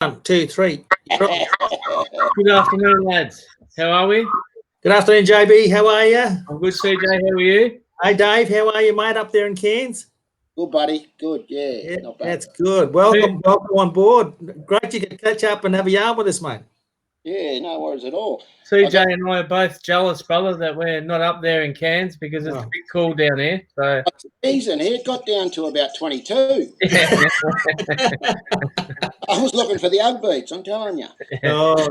1, 2, 3. Good afternoon, lads. How are we? Good afternoon, JB. How are you? I'm good, CJ. How are you? Hey, Dave. How are you, mate, up there in Cairns? Good, buddy. Good. Yeah, not bad. That's good. Welcome on board. Great you can catch up and have a yarn with us, mate. Yeah, no worries at all. CJ and I are both jealous, brother, that we're not up there in Cairns because it's a bit cool down here. So season here got down to about 22. yeah. I was looking for the Ugg beats, I'm telling you. Oh,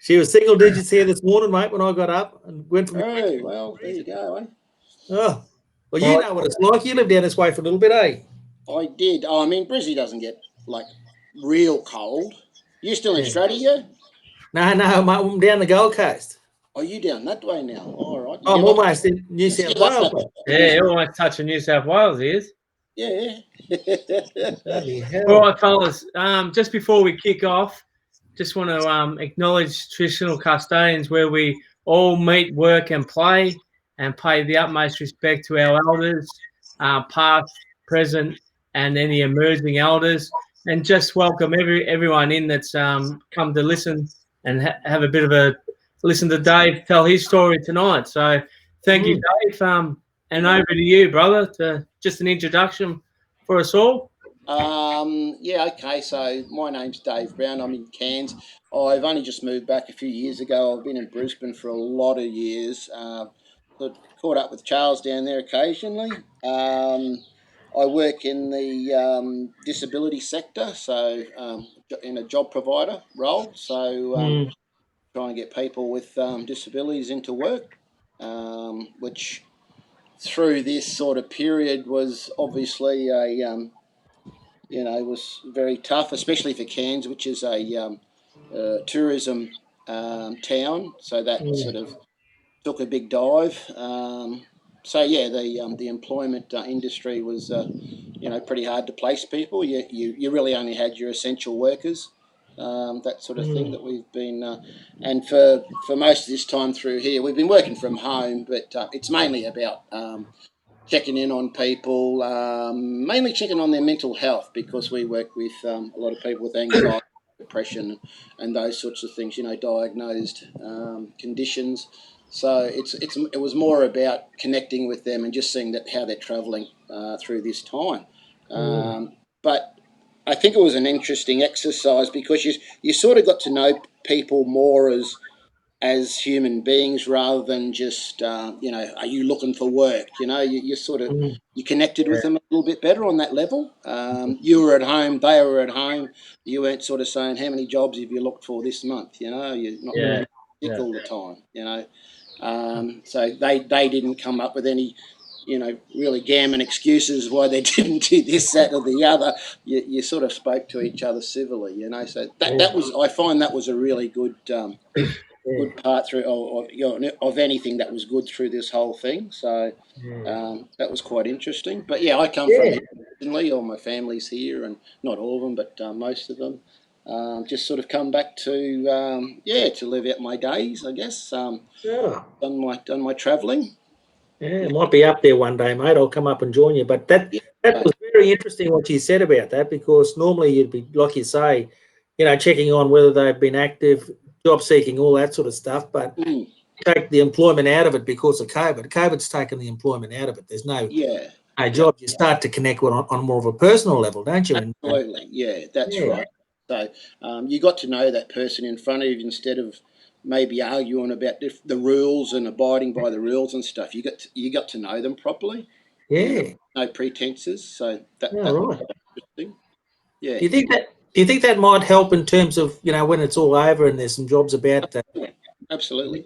she was single digits here this morning, mate, when I got up and went from. Oh, well, there you go, eh? Oh, well, you know what it's like. You live down this way for a little bit, eh? I did. I mean, Brizzy doesn't get like real cold. You still in Australia? No, mate, I'm down the Gold Coast. Are you down that way now? All right. I'm almost in New South Wales. Yeah, almost touching New South Wales, he is. Yeah. All right, fellas. Just before we kick off, just want to acknowledge traditional custodians where we all meet, work, and play, and pay the utmost respect to our elders, past, present, and any emerging elders, and just welcome everyone in that's come to listen and have a bit of a listen to Dave tell his story tonight. So thank you, Dave, and over to you, brother, to just an introduction for us all. Yeah, okay, so my name's Dave Brown. I'm in Cairns. I've only just moved back a few years ago. I've been in Brisbane for a lot of years. Caught up with Charles down there occasionally. I work in the disability sector, so in a job provider role. So try and get people with disabilities into work, which through this sort of period was obviously was very tough, especially for Cairns, which is a tourism town. So that sort of took a big dive. The employment industry was pretty hard to place people. You really only had your essential workers, that sort of thing that we've been. And for most of this time through here, we've been working from home, but it's mainly about checking in on people, mainly checking on their mental health, because we work with a lot of people with anxiety, depression, and those sorts of things, diagnosed conditions. So it was more about connecting with them and just seeing how they're travelling through this time. But I think it was an interesting exercise because you sort of got to know people more as human beings rather than just, are you looking for work? You sort of, you connected with them a little bit better on that level. You were at home, they were at home. You weren't sort of saying, how many jobs have you looked for this month? You're not really sick all the time, So they didn't come up with any, really gammon excuses why they didn't do this, that, or the other. You sort of spoke to each other civilly, So that was, I find that was a really good part through of anything that was good through this whole thing. So that was quite interesting. But I come from here originally. All my family's here, and not all of them, but most of them. Just sort of come back to to live out my days, I guess. Done my travelling. Yeah, might be up there one day, mate. I'll come up and join you. But that was very interesting what you said about that, because normally you'd be, like you say, checking on whether they've been active, job seeking, all that sort of stuff. But take the employment out of it because of COVID. COVID's taken the employment out of it. There's no job. You start to connect on more of a personal level, don't you? Absolutely, that's right. So you got to know that person in front of you instead of maybe arguing about the rules and abiding by the rules and stuff. You got to know them properly. Yeah. No pretenses. So that right. was interesting. Yeah. Do you think that might help in terms of, when it's all over and there's some jobs about that? Absolutely.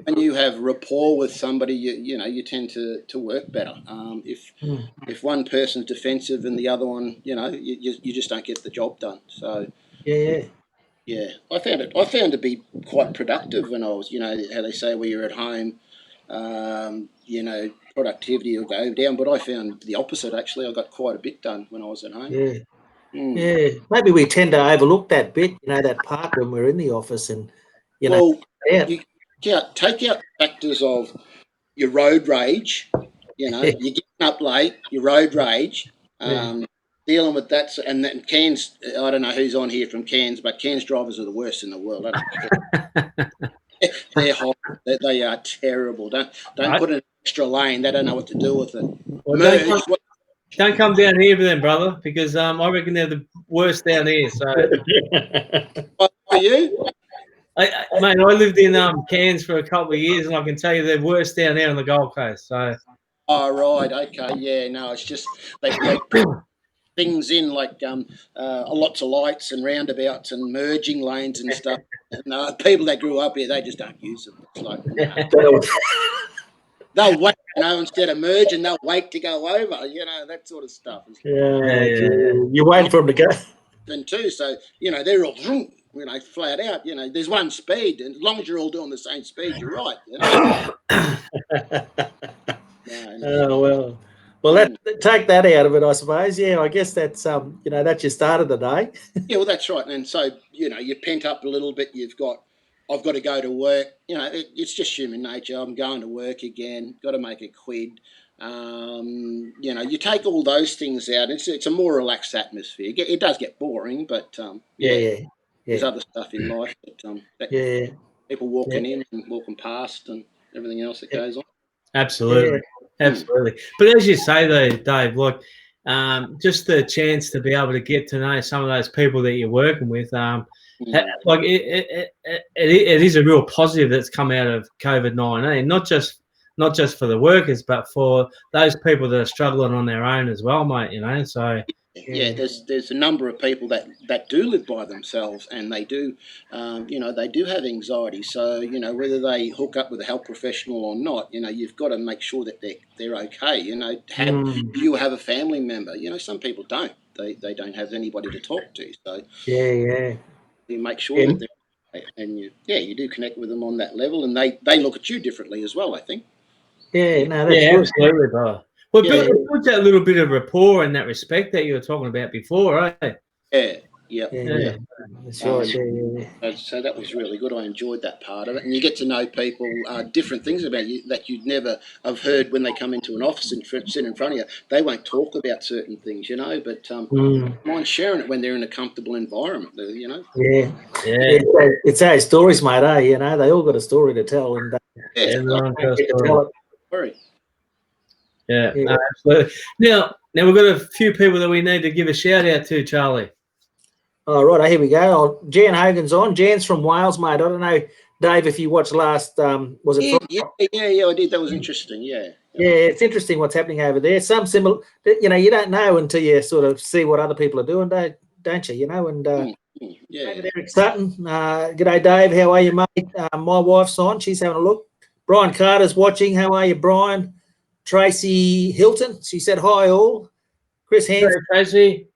When you have rapport with somebody, you tend to work better. If one person's defensive and the other one, you just don't get the job done. So I found it to be quite productive when I was, how they say when you're at home, productivity will go down. But I found the opposite. Actually, I got quite a bit done when I was at home. Yeah. Yeah, maybe we tend to overlook that bit, that part when we're in the office and, you take out factors of your road rage, you're getting up late, your road rage, dealing with that, and then Cairns. I don't know who's on here from Cairns, but Cairns drivers are the worst in the world. I don't care. They're horrible. They are terrible. Don't put an extra lane. They don't know what to do with it. Well, don't come down here then, brother, because I reckon they're the worst down here. So, are you? mate, I lived in Cairns for a couple of years, and I can tell you they're worse down there on the Gold Coast. So, oh right, okay, yeah, no, it's just they put things in like lots of lights and roundabouts and merging lanes and stuff. And people that grew up here, they just don't use them. It's like they'll wait, instead of merging, they'll wait to go over, that sort of stuff. Yeah. You're waiting for them to go. And too, so they're all flat out. There's one speed, and as long as you're all doing the same speed, you're right. Oh well, that take that out of it, I suppose. Yeah, I guess that's that's your start of the day. Yeah, well, that's right. And so you're pent up a little bit. I've got to go to work. It's just human nature. I'm going to work again. Got to make a quid. You take all those things out. It's a more relaxed atmosphere. It does get boring, but there's other stuff in life that people walking in and walking past and everything else that goes on. Absolutely. Absolutely. But as you say, though, Dave, look, just the chance to be able to get to know some of those people that you're working with, like it is a real positive that's come out of COVID-19, not just for the workers, but for those people that are struggling on their own as well, mate. So. Yeah, there's a number of people that do live by themselves, and they do, they do have anxiety. So whether they hook up with a health professional or not, you've got to make sure that they're okay. You have a family member. Some people don't. They don't have anybody to talk to. So you make sure that they're okay, and you do connect with them on that level, and they look at you differently as well, I think. Yeah, no, that's good. Absolutely, brother. Well, it puts that little bit of rapport and that respect that you were talking about before, right? Yeah. That's right. So that was really good. I enjoyed that part of it, and you get to know people, different things about you that you'd never have heard when they come into an office and sit in front of you. They won't talk about certain things, but mind sharing it when they're in a comfortable environment. It's our stories, mate. They all got a story to tell, and everyone tells a story. Yeah, no, absolutely. Now we've got a few people that we need to give a shout out to, Charlie. All right, here we go. Jan Hogan's on. Jan's from Wales, mate. I don't know, Dave, if you watched last. Was it? Yeah, I did. That was interesting. Yeah, it's interesting what's happening over there. Some similar, you don't know until you sort of see what other people are doing, don't you? And Eric Sutton. G'day, Dave. How are you, mate? My wife's on. She's having a look. Brian Carter's watching. How are you, Brian? Tracy Hilton, she said hi all. Chris Hanson, Tracy.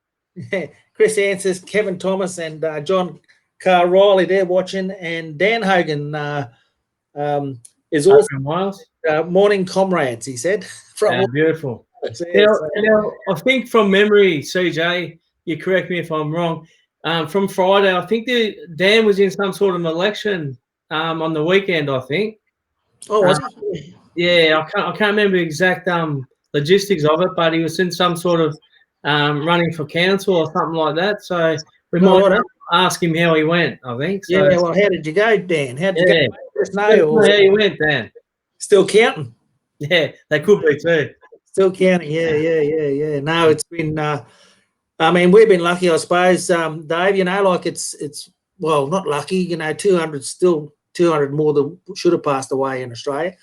Chris Answers, Kevin Thomas, and John Carr Riley there watching, and Dan Hogan is also from Wales. Morning comrades, he said. Beautiful. Now, I think from memory, CJ, you correct me if I'm wrong. From Friday, I think Dan was in some sort of election on the weekend. I think. Oh, was it? Yeah, I can't remember the exact logistics of it, but he was in some sort of running for council or something like that. So we might ask him how he went, I think. So, well, how did you go, Dan? How did you go? How you went, Dan? Still counting. Yeah, they could be too. Still counting, yeah. No, it's been, we've been lucky, I suppose, Dave, like it's well, not lucky, 200 still 200 more than should have passed away in Australia.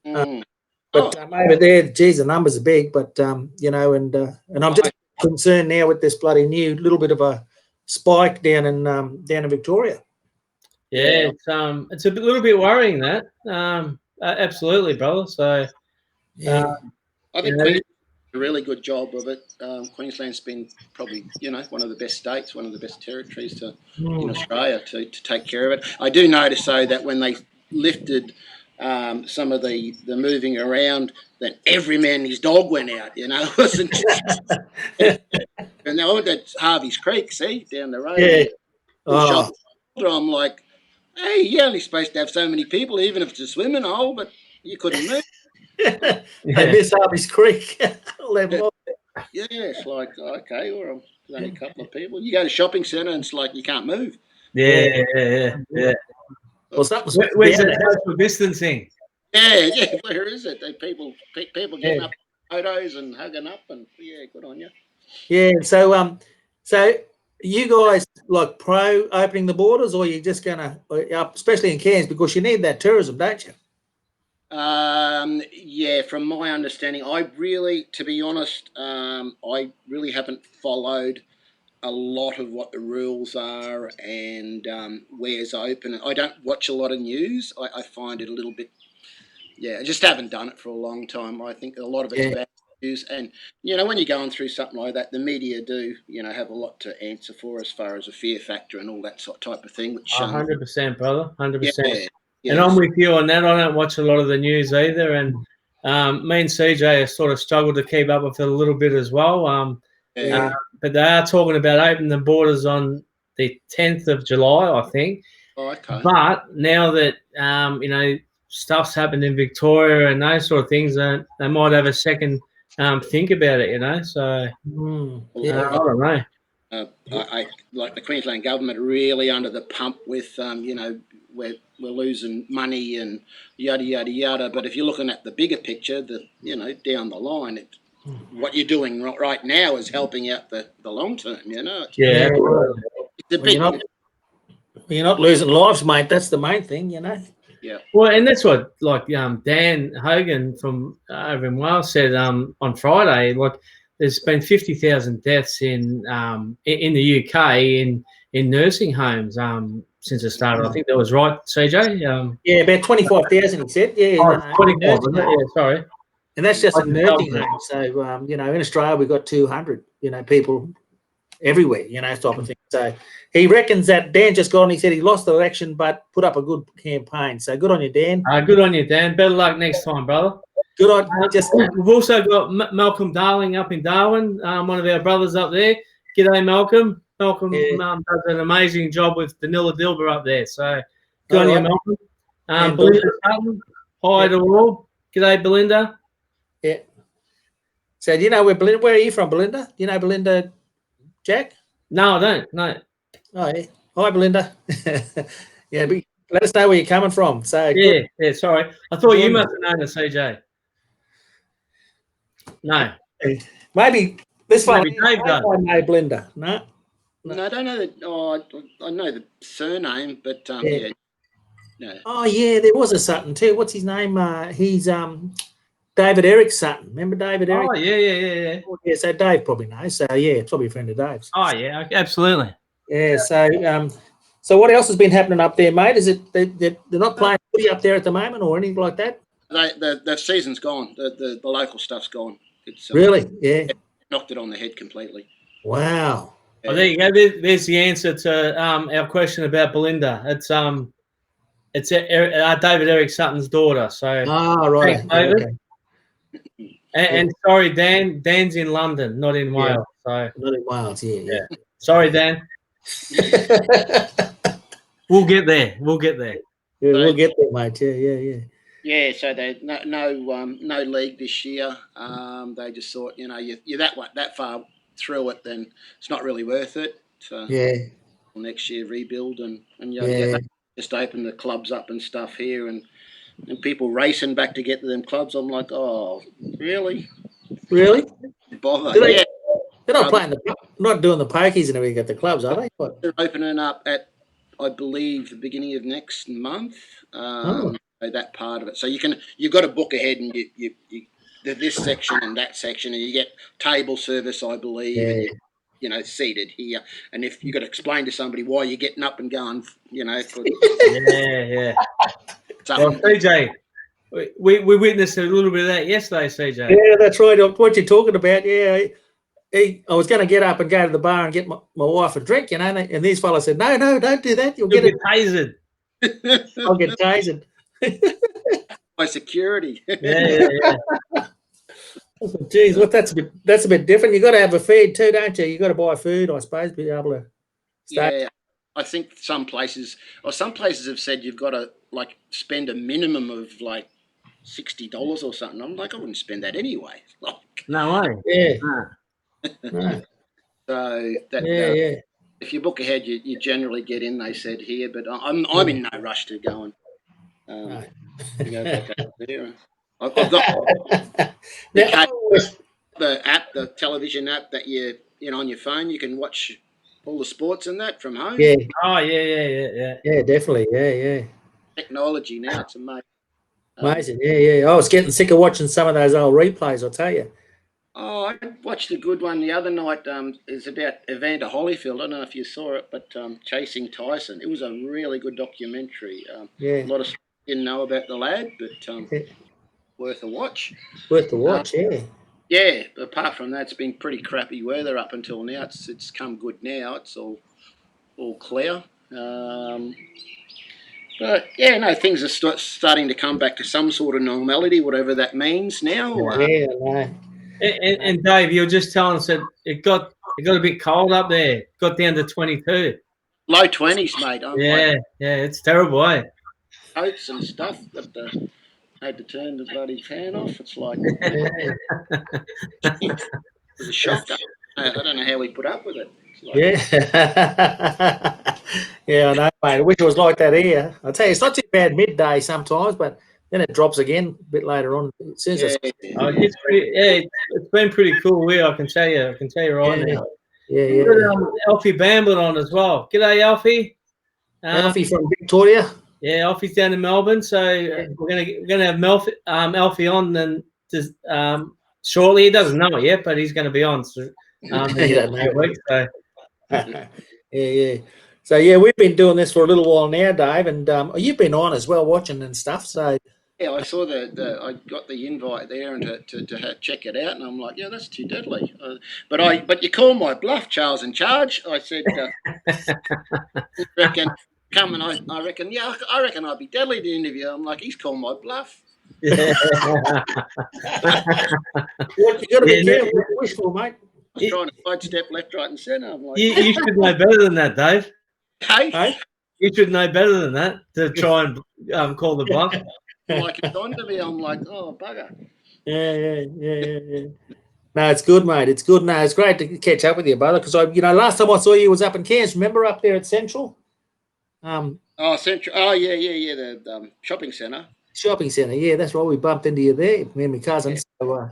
But over there, geez, the numbers are big. But and I'm just concerned now with this bloody new little bit of a spike down in Victoria. Yeah, it's a little bit worrying that. Absolutely, brother. So I think Queensland did a really good job of it. Queensland's been probably one of the best states, one of the best territories in Australia to take care of it. I do notice though that when they lifted some of the moving around, that every man and his dog went out, it wasn't just and I went to Harvey's Creek, see, down the road. Yeah. I'm like, hey, you're only supposed to have so many people, even if it's a swimming hole, but you couldn't move. They miss Harvey's Creek. Yeah, it's like, okay, or there's only a couple of people. You go to shopping centre and it's like you can't move. Yeah. Well, something's Where's down the there. social distancing? Yeah. Where is it? People getting Yeah. up photos and hugging up, and yeah, good on you. Yeah. So you guys like pro opening the borders, or you're just gonna, especially in Cairns, because you need that tourism, don't you? Yeah, from my understanding, to be honest, I really haven't followed a lot of what the rules are and where's open. I don't watch a lot of news. I find it a little bit, I just haven't done it for a long time. I think a lot of it's Yeah. bad news. And, when you're going through something like that, the media do, have a lot to answer for as far as a fear factor and all that sort type of thing. Which, 100%, brother. 100%. yeah, And I'm yes. with you on that. I don't watch a lot of the news either. And me and CJ have sort of struggled to keep up with it a little bit as well. Yeah. But they are talking about opening the borders on the 10th of July, I think. Oh, okay. But now that, stuff's happened in Victoria and those sort of things, they might have a second think about it, So I don't know. I like the Queensland government are really under the pump with we're losing money and yada yada yada. But if you're looking at the bigger picture, down the line, what you're doing right now is helping out the long term. It's a bit. You're not losing lives, mate. That's the main thing, Yeah. Well, and that's what Dan Hogan from over in Wales said on Friday. Like, there's been 50,000 deaths in the UK in nursing homes since it started. I think that was right, CJ. Yeah, about 25,000. He said. Yeah, 25. Yeah, sorry. And that's just a nursing home. So in Australia we've got 200. People everywhere. Type of thing. So he reckons that Dan just got on. He said he lost the election, but put up a good campaign. So good on you, Dan. Good on you, Dan. Better luck next time, brother. Good on. We've also got Malcolm Darling up in Darwin, one of our brothers up there. G'day, Malcolm. Malcolm does an amazing job with Danila Dilber up there. So good on you, Malcolm. Belinda Sutton. Hi to all. G'day, Belinda. Yeah. So do you know where are you from, Belinda? Do you know Belinda, Jack? No, I don't. No. Oh, yeah. Hi, Belinda. Yeah, but let us know where you're coming from. So yeah. Sorry, I thought you must have known the CJ. No. Maybe this one. Maybe Dave does. I know Belinda. No, I don't know that. Oh, I know the surname, but yeah. No. Oh yeah, there was a Sutton too. What's his name? He's David Eric Sutton. Remember David Eric? Oh yeah. Yeah, so Dave probably knows. So yeah, probably a friend of Dave's. Oh yeah, absolutely. Yeah. So what else has been happening up there, mate? Is it they're not playing footy up there at the moment or anything like that? The season's gone. The local stuff's gone. It's really, yeah, knocked it on the head completely. Wow. Well, there you go. There's the answer to our question about Belinda. It's David Eric Sutton's daughter. So right. Thanks, David. Okay. And sorry, Dan's in London, not in Wales. So not in Wales. Yeah. Sorry, Dan. We'll get there. Yeah, we'll get there, mate. Yeah. Yeah, so they no league this year. They just thought, you're that far through it, then it's not really worth it. So next year rebuild and just open the clubs up and stuff here and people racing back to get to them clubs. I'm like, oh, really? Bother? They're not not doing the pokies and everything at the clubs, are they? What? They're opening up at, I believe, the beginning of next month. That part of it. So you've got to book ahead, and you this section and that section, and you get table service, I believe. Yeah. And seated here, and if you got to explain to somebody why you're getting up and going, yeah. Well, CJ, we witnessed a little bit of that yesterday, CJ. Yeah, that's right. What you're talking about, yeah. I was going to get up and go to the bar and get my wife a drink, and these fellas said, no, don't do that. You'll get tasered. I'll get tasered. By security. Yeah. Geez, look, that's a bit different. You got to have a feed too, don't you? You got to buy food, I suppose, to be able to start. Yeah, I think some places have said you've got to spend a minimum of $60 or something. I'm like, I wouldn't spend that anyway. No way. Yeah. No. So that Yeah. if you book ahead, you generally get in. They said here, but I'm in no rush to go and No. to go back over there. I've got Now, the app, the television app that you know on your phone. You can watch all the sports and that from home. yeah, Oh, yeah. yeah, definitely. Yeah. Technology now, it's amazing. Amazing. Yeah. I was getting sick of watching some of those old replays, I'll tell you. Oh, I watched a good one the other night. It's about Evander Holyfield. I don't know if you saw it, but Chasing Tyson. It was a really good documentary. Yeah. A lot of stuff I didn't know about the lad, but worth a watch. Worth the watch, yeah. Yeah, but apart from that, it's been pretty crappy weather up until now. It's come good now. It's all clear. But yeah, no, things are starting to come back to some sort of normality, whatever that means now. Yeah, no. And Dave, you were just telling us that it got a bit cold up there. It got down to 22. Low 20s, mate. Yeah, it's terrible, eh? Coats and stuff, but had to turn the bloody fan off. It's like it was a shock. I don't know how we put up with it. Yeah, I know, mate. I wish it was like that here. I tell you, it's not too bad midday sometimes, but then it drops again a bit later on. As soon as It's been pretty cool here. I can tell you right now. Yeah. Alfie Bamblett on as well. G'day, Alfie. Alfie from Victoria. Yeah, Alfie's down in Melbourne, so we're gonna have Alfie on then shortly. He doesn't know it yet, but he's going to be on. So, weeks, so. Yeah. So we've been doing this for a little while now, Dave, and you've been on as well, watching and stuff. So yeah, I saw I got the invite there and to check it out, and I'm like, yeah, that's too deadly. But you call my bluff, Charles in charge. I said, reckon come and I reckon I'd be deadly to interview. I'm like, he's called my bluff. Yeah. You got to be careful what you wish for, mate. I was trying to sidestep left, right, and centre. I'm like, you should know better than that, Dave. Hey? You should know better than that to try and call the bluff. Like it's on to me, I'm like, oh bugger. Yeah. No, it's good, mate. It's good. No, it's great to catch up with you, brother. Because last time I saw you was up in Cairns. Remember up there at Central? Central. Oh yeah. The shopping centre. Shopping centre, yeah, that's right. We bumped into you there, me and my cousin. Yeah. So,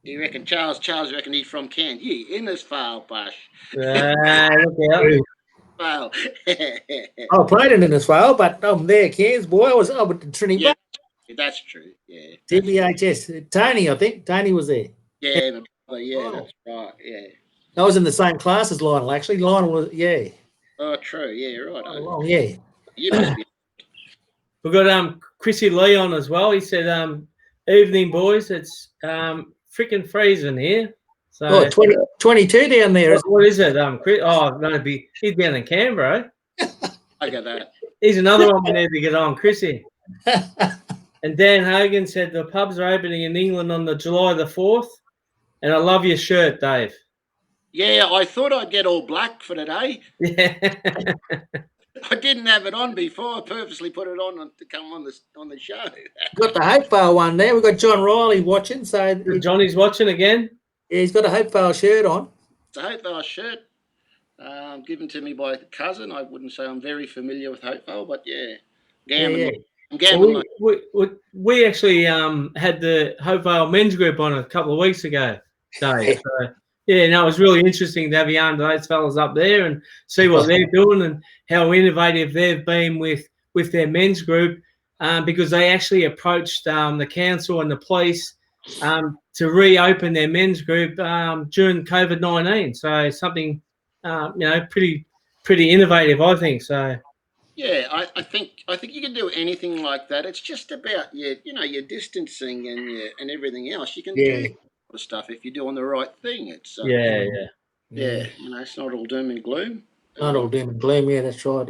you reckon Charles reckon he's from Cairns? Yeah, in this file, Bush. Look out. Well, I played in this file, but I'm there, Cairns, boy. I was with Trinity. Yeah, that's true. Yeah. TBHS. Tony, I think. Tony was there. Yeah, my brother, yeah, that's right. Yeah. I was in the same class as Lionel, actually. Lionel was, yeah. Oh, true. Yeah, right. Oh, yeah. You must be. We've got Chrissy Lee on as well. He said, evening, boys. It's freaking freezing here. So 22 down there. What is it? Chris? He's down in Canberra. I got that. He's another one we need to get on, Chrissy. And Dan Hogan said the pubs are opening in England on the July the 4th. And I love your shirt, Dave. Yeah, I thought I'd get all black for today. Yeah. I didn't have it on before. I purposely put it on to come on the show. Got the Hopevale one there. We've got John Riley watching. So Johnny's watching again. Yeah, he's got a Hopevale shirt on. It's a Hopevale shirt given to me by a cousin. I wouldn't say I'm very familiar with Hopevale, but yeah. I'm gambling. We actually had the Hopevale men's group on a couple of weeks ago, Dave. So, it was really interesting to have you under those fellas up there and see what they're doing and how innovative they've been with their men's group because they actually approached the council and the police to reopen their men's group during COVID-19. So something, pretty innovative, I think. So. Yeah, I think you can do anything like that. It's just about your distancing and everything else. You can do stuff if you're doing the right thing. It's it's not all doom and gloom. Not all doom and gloom. Yeah, that's right.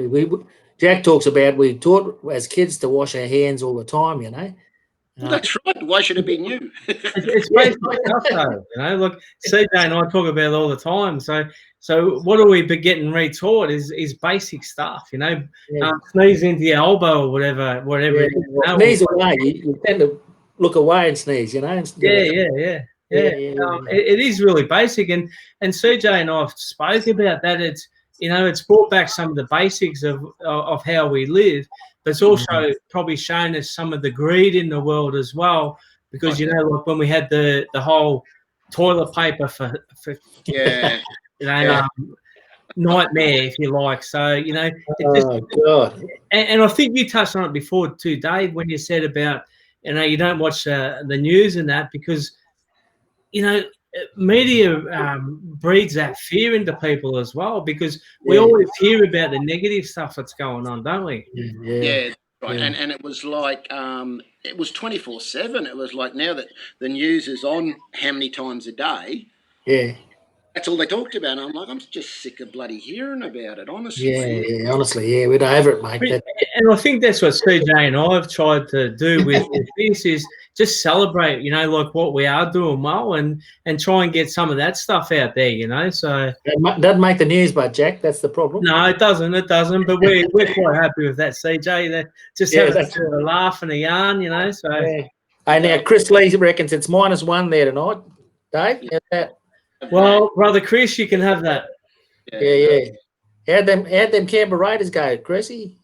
Jack talks about we taught as kids to wash our hands all the time. Well, that's right. Why should it be new? It's basically us, though. Look, CJ and I talk about it all the time. So what are we getting retaught is basic stuff. Sneeze into your elbow or whatever. Sneeze away. You tend to look away and sneeze. Yeah. It is really basic, and CJ and I have spoke about that. It's brought back some of the basics of how we live, but it's also probably shown us some of the greed in the world as well. Because like when we had the whole toilet paper for nightmare, if you like. So God. And I think you touched on it before too, Dave, when you said about you don't watch the news and that because media breeds that fear into people as well because we always hear about the negative stuff that's going on, don't we? Yeah, right. Yeah. And it was like it was 24/7. It was like now that the news is on how many times a day. Yeah. That's all they talked about. And I'm like, I'm just sick of bloody hearing about it, honestly. Yeah, honestly, we're over it, mate. And I think that's what CJ and I have tried to do with this is just celebrate, like what we are doing well and try and get some of that stuff out there, so. That doesn't make the news, but Jack, that's the problem. No, it doesn't, but we're quite happy with that, CJ. That just having a laugh and a yarn, so. Yeah. Hey, now, Chris Lee reckons it's -1 there tonight. Dave, how's that? Well, brother Chris, you can have that. Yeah. How'd them Canberra Raiders go, Chrissy?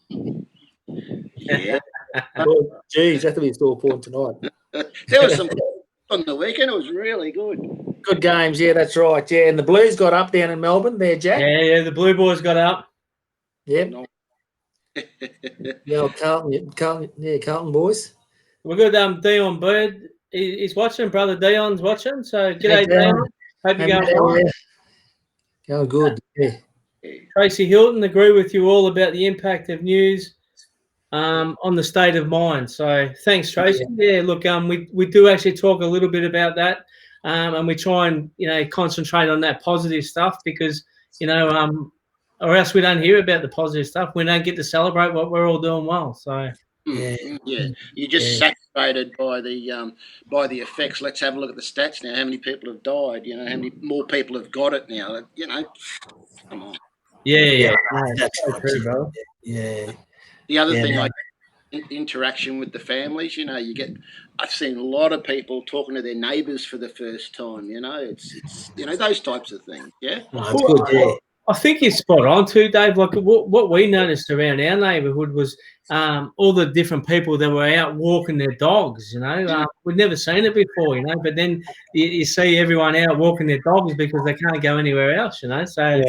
Yeah. Oh, geez, that'll be a sore point tonight. There was some on the weekend. It was really good. Good games, yeah, that's right. Yeah, and the Blues got up down in Melbourne there, Jack. Yeah, the Blue Boys got up. Yep. Yeah, Carlton boys. We've got Dion Bird. He's watching. Brother Dion's watching. So g'day, Dion. Hope you're going well. Going good. Yeah. Tracy Hilton, agree with you all about the impact of news on the state of mind. So thanks, Tracy. Yeah, look, we do actually talk a little bit about that, and we try and concentrate on that positive stuff because or else we don't hear about the positive stuff. We don't get to celebrate what we're all doing well. So. Yeah, you're just saturated by the effects. Let's have a look at the stats now. How many people have died? How many more people have got it now? Come on. Yeah. That's true, bro. Yeah. The other thing, like interaction with the families. I've seen a lot of people talking to their neighbours for the first time. It's those types of things. Yeah. Oh, that's good. Yeah. I think you're spot on too, Dave. Like what we noticed around our neighbourhood was all the different people that were out walking their dogs. We'd never seen it before. But then you see everyone out walking their dogs because they can't go anywhere else. So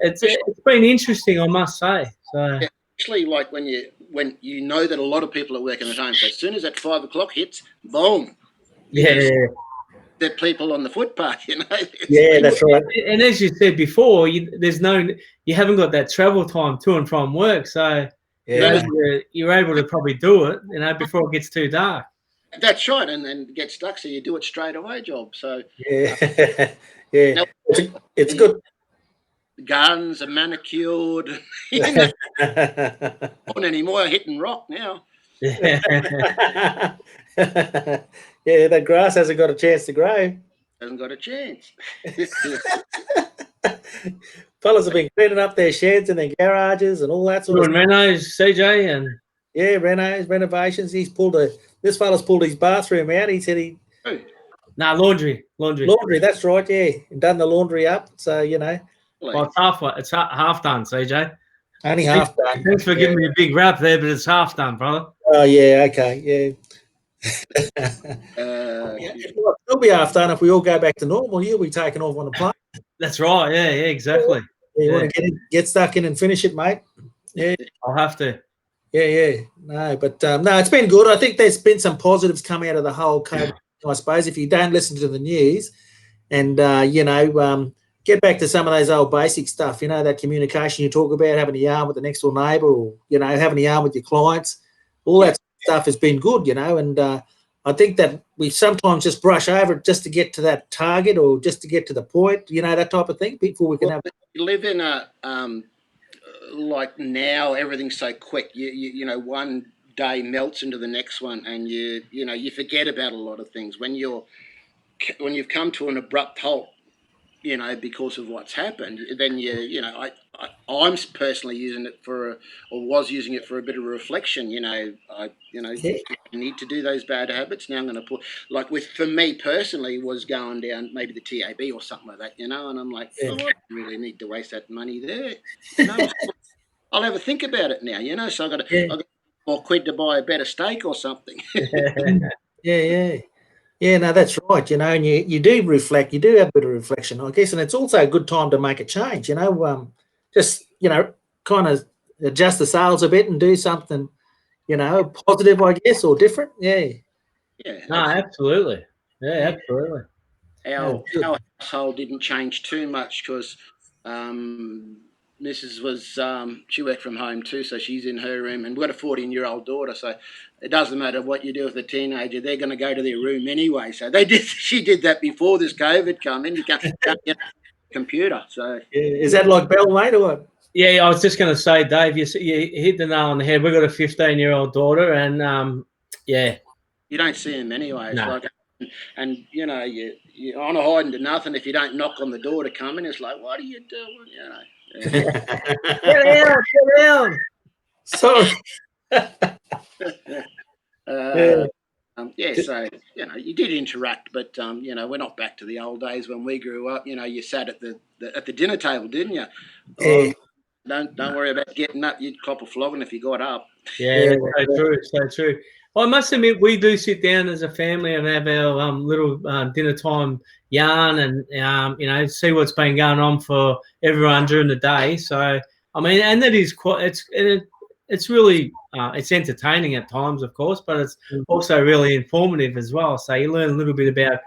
it's been interesting, I must say. So especially like when you know that a lot of people are working at home. So as soon as that 5 o'clock hits, boom. Yeah. The people on the footpath, Yeah, that's right. And as you said before, you haven't got that travel time to and from work, so you're able to probably do it, before it gets too dark. That's right, and then get stuck, so you do it straight away, job. So yeah. It's good. The gardens are manicured. Not anymore, hitting rock now. Yeah, that grass hasn't got a chance to grow. Hasn't got a chance. Fellas have been cleaning up their sheds and their garages and all that sort of stuff. Renos, CJ, and renovations. This fella's pulled his bathroom out. He said laundry. Laundry, that's right. Yeah, and done the laundry up. So Well, it's half done, CJ. Only half done. Thanks for giving me a big rap there, but it's half done, brother. Oh yeah, okay, yeah. It'll be half done if we all go back to normal. You'll be taking off on a plane. That's right. Yeah, exactly. You want to get stuck in and finish it, mate? Yeah, I'll have to. Yeah. No, but no, it's been good. I think there's been some positives come out of the whole COVID. I suppose if you don't listen to the news, and get back to some of those old basic stuff. That communication you talk about, having a yarn with the next door neighbour, or having a yarn with your clients. All that stuff has been good, and I think that we sometimes just brush over it just to get to that target or just to get to the point, that type of thing before we can have. You live in a like now everything's so quick. You one day melts into the next one, and you forget about a lot of things when you've come to an abrupt halt. you know, because of what's happened, then I'm personally using it or was using it for a bit of reflection. Yeah. I need to do those bad habits. Now I'm going to put, like, for me personally, was going down maybe the TAB or something like that, and I'm like, Yeah. oh, I don't really need to waste that money there. I'll have a think about it now, so I've got Yeah. more quid to buy a better steak or something. Yeah. Yeah, no, that's right. And you do reflect, you do have a bit of reflection, I guess, and it's also a good time to make a change. Just kind of adjust the sails a bit and do something, positive, I guess, or different. Yeah. Yeah, No, absolutely. Yeah, absolutely. our household didn't change too much because Mrs. was she worked from home too, so she's in her room, and we've got a 14-year-old daughter, so it doesn't matter what you do with a teenager, they're going to go to their room anyway. So she did that before this COVID come in. You can't get a computer. So Yeah. Is that like Bell, mate, or what? Yeah, I was just going to say, Dave, you hit the nail on the head. We've got a 15-year-old daughter, and yeah, you don't see them anyway. It's no. like, and you're on a hiding to nothing if you don't knock on the door to come in. It's like, what are you doing? Get out! Sorry. So you did interact, but we're not back to the old days when we grew up. You sat at the dinner table, didn't you? Yeah. Don't worry about getting up. You'd cop a flogging if you got up. Yeah, that's so true. So true. Well, I must admit, we do sit down as a family and have our little dinner time yarn and see what's been going on for everyone during the day. So I mean, and that is quite. It's really it's entertaining at times, of course, but it's also really informative as well. So you learn a little bit about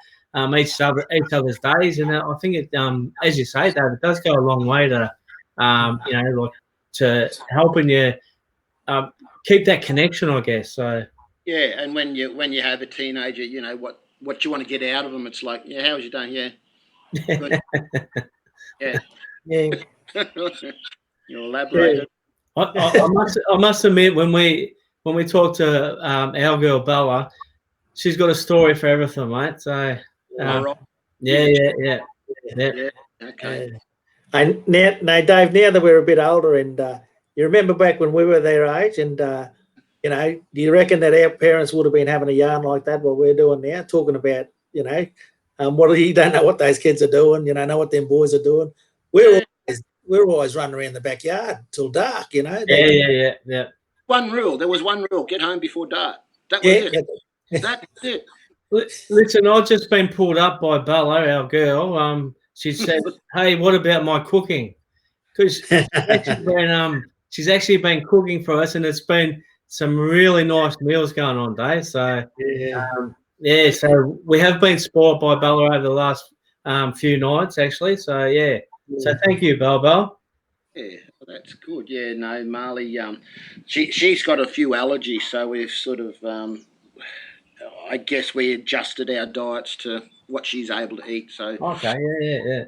each other's days, and I think it, as you say, Dave, it does go a long way to to helping you keep that connection, I guess. So yeah, and when you have a teenager, what you want to get out of them. It's like, yeah, how was your day? Yeah, good. Yeah. You elaborate. I must admit, when we talk to our girl Bella, she's got a story for everything, mate. So yeah. Okay. And now, Dave, now that we're a bit older, and you remember back when we were their age, and do you reckon that our parents would have been having a yarn like that? What we're doing now, talking about, what you don't know what those kids are doing, you don't know what them boys are doing. We're always running around the backyard till dark, Yeah. There was one rule: get home before dark. That was it. That's it. Listen, I've just been pulled up by Bella, our girl. She said, "Hey, what about my cooking?" Because she's actually been cooking for us, and it's been some really nice meals going on, Dave. So so we have been spoiled by Bella over the last few nights, actually. So so thank you, Belle. Yeah, well, that's good. Yeah, no, Marley. She's got a few allergies, so we've sort of, I guess, we adjusted our diets to what she's able to eat. So okay, yeah,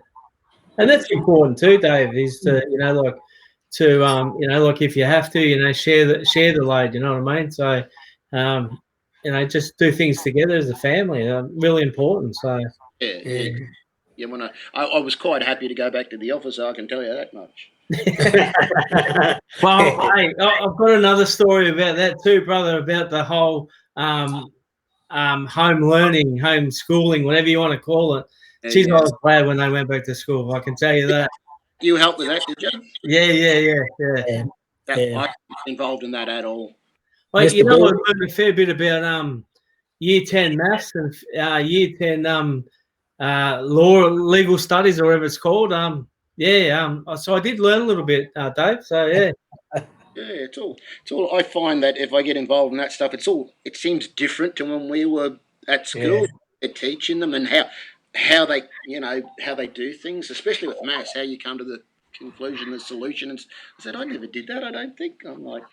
and that's important too, Dave. Is to like if you have to, share the load. You know what I mean? So, just do things together as a family. Really important. So yeah. When I was quite happy to go back to the office, I can tell you that much. Well, hey, I've got another story about that too, brother. About the whole home learning, home schooling, whatever you want to call it. She's not glad when they went back to school. I can tell you that. You helped with that, did you? Yeah. I wasn't involved in that at all. Well, I learned a fair bit about year 10 maths and year 10 legal studies or whatever it's called. So I did learn a little bit, Dave. So yeah. Yeah, it's all. I find that if I get involved in that stuff, it seems different to when we were at school. Yeah. They're teaching them and how they do things, especially with maths. How you come to the conclusion, the solution. And I said, I never did that. I don't think. I'm like,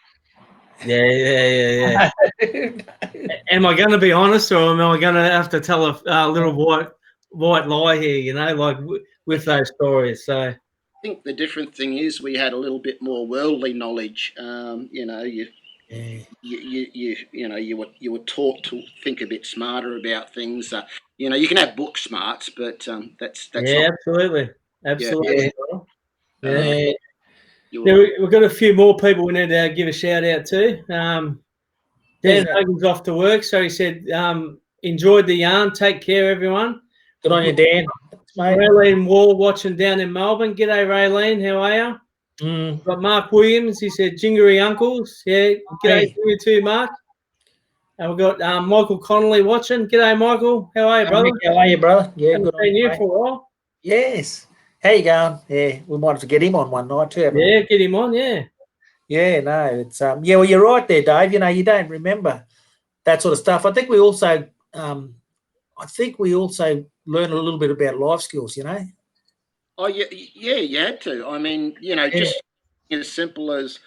yeah. Am I going to be honest, or am I going to have to tell a little white lie here? Like with those stories. So I think the different thing is we had a little bit more worldly knowledge. You were taught to think a bit smarter about things. you know, you can have book smarts, but that's yeah, not, absolutely. Absolutely. Yeah. We've got a few more people we need to give a shout out to. Dan Hogan's off to work, so he said, enjoyed the yarn. Take care, everyone. Good on you, Dan. Raylene Wall watching down in Melbourne. G'day, Raylene. How are you? Got Mark Williams. He said, Jingery Uncles. Yeah, g'day to you too, Mark. And we've got Michael Connolly watching. G'day, Michael. How are you, brother? How are you, brother? Yeah, good on you, for a while. Yes. How you going? Yeah, we might have to get him on one night too. Yeah, get him on, yeah. Yeah, no, it's yeah, well, you're right there, Dave. You know, you don't remember that sort of stuff. I think we also learn a little bit about life skills, you know. Oh, yeah, you had to. I mean, you know, just as simple as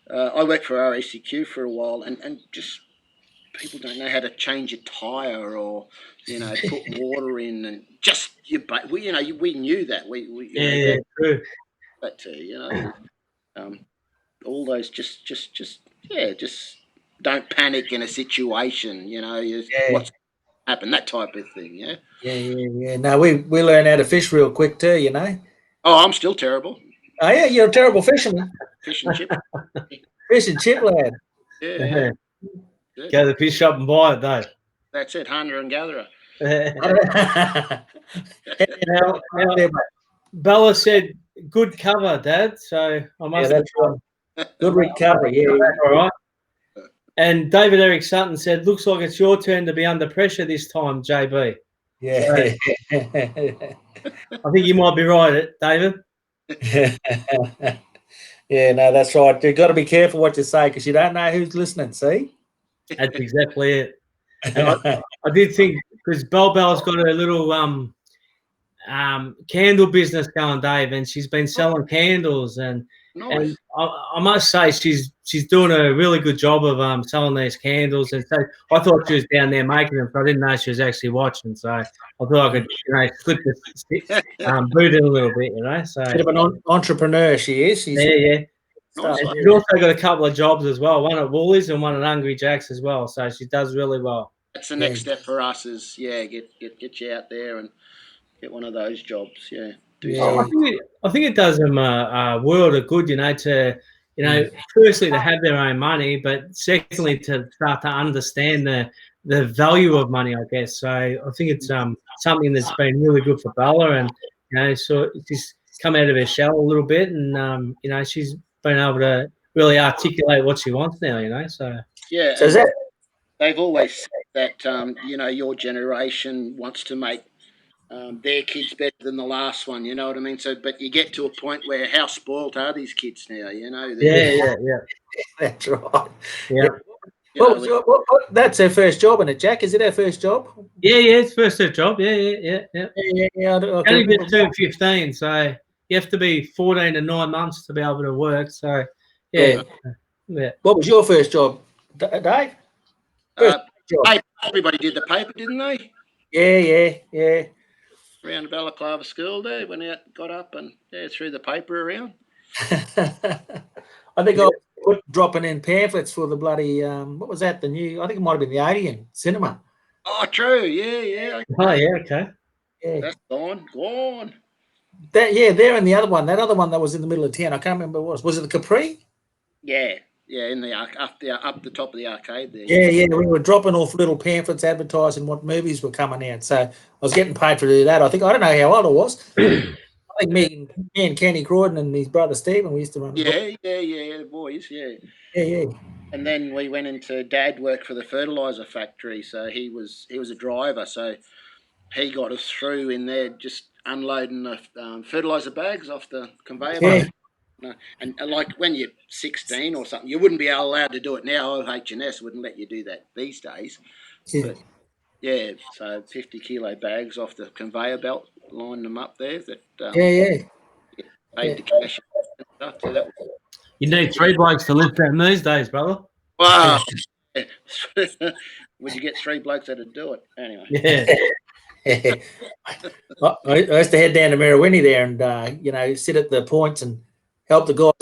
I worked for RACQ for a while, and just people don't know how to change a tire or, you know, put water in, and just we knew that. We true. But you know, all those just don't panic in a situation. You know, what's happened, that type of thing. Yeah. Yeah. No, we learn how to fish real quick too, you know. Oh, I'm still terrible. Oh yeah, you're a terrible fisherman. Fish and chip. Fish and chip, lad. Yeah. Go to the fish shop and buy it, though. That's it, hunter and gatherer. Now, Bella said, good cover, Dad. So I must that's right. Good recovery, yeah. All right. And David Eric Sutton said, looks like it's your turn to be under pressure this time, JB. Yeah. So, I think you might be right, David. Yeah, no, that's right. You've got to be careful what you say because you don't know who's listening, see? That's exactly it. And I did think, because Bella's got a little candle business going, Dave, and she's been selling candles, and I must say she's doing a really good job of selling these candles. And so I thought she was down there making them, but I didn't know she was actually watching. So I thought I could, slip the boot in a little bit, So bit of an entrepreneur, she is. She's she's also got a couple of jobs as well, one at Woolies and one at Hungry Jack's as well. So she does really well. That's the next step for us is get you out there and get one of those jobs. Yeah. I think it does them a world of good, to firstly to have their own money, but secondly to start to understand the value of money, I guess. So I think it's something that's been really good for Bella, and so she's come out of her shell a little bit, and she's been able to really articulate what she wants now. So yeah. So they've always said that your generation wants to make their kids better than the last one, you know what I mean? So, but you get to a point where how spoiled are these kids now, Yeah. That's right. Yeah. That's her first job, isn't it, Jack? Is it her first job? Yeah, it's first job. Yeah. Only just turned 15, so you have to be 14 to 9 months to be able to work. So, yeah. What was your first job, Dave? First job. Everybody did the paper, didn't they? Yeah. Around Balaclava School there, went out, got up, and threw the paper around. I think I was dropping in pamphlets for the bloody what was that? I think it might have been the Odeon Cinema. Oh, true. Yeah. Oh, yeah. Okay. Yeah. That's gone. There and the other one. That other one that was in the middle of town. I can't remember what it was. Was it the Capri? Yeah, in the up the top of the arcade there. Yeah. We were dropping off little pamphlets advertising what movies were coming out. So I was getting paid to do that. I don't know how old I was. I think me and Kenny Croydon and his brother Stephen, we used to run. Yeah, the boys, yeah. And then we went into Dad worked for the fertilizer factory, so he was a driver, so he got us through in there just unloading the fertilizer bags off the conveyor belt. And like when you're 16 or something, you wouldn't be allowed to do it now. H&S wouldn't let you do that these days. Yeah. But, so 50 kilo bags off the conveyor belt, line them up there. That paid the cash and stuff. So you need 3 blokes to lift them these days, brother. Wow. Would you get 3 blokes that'd do it anyway? Yeah. I used to head down to Merriwinny there and sit at the points and help the guys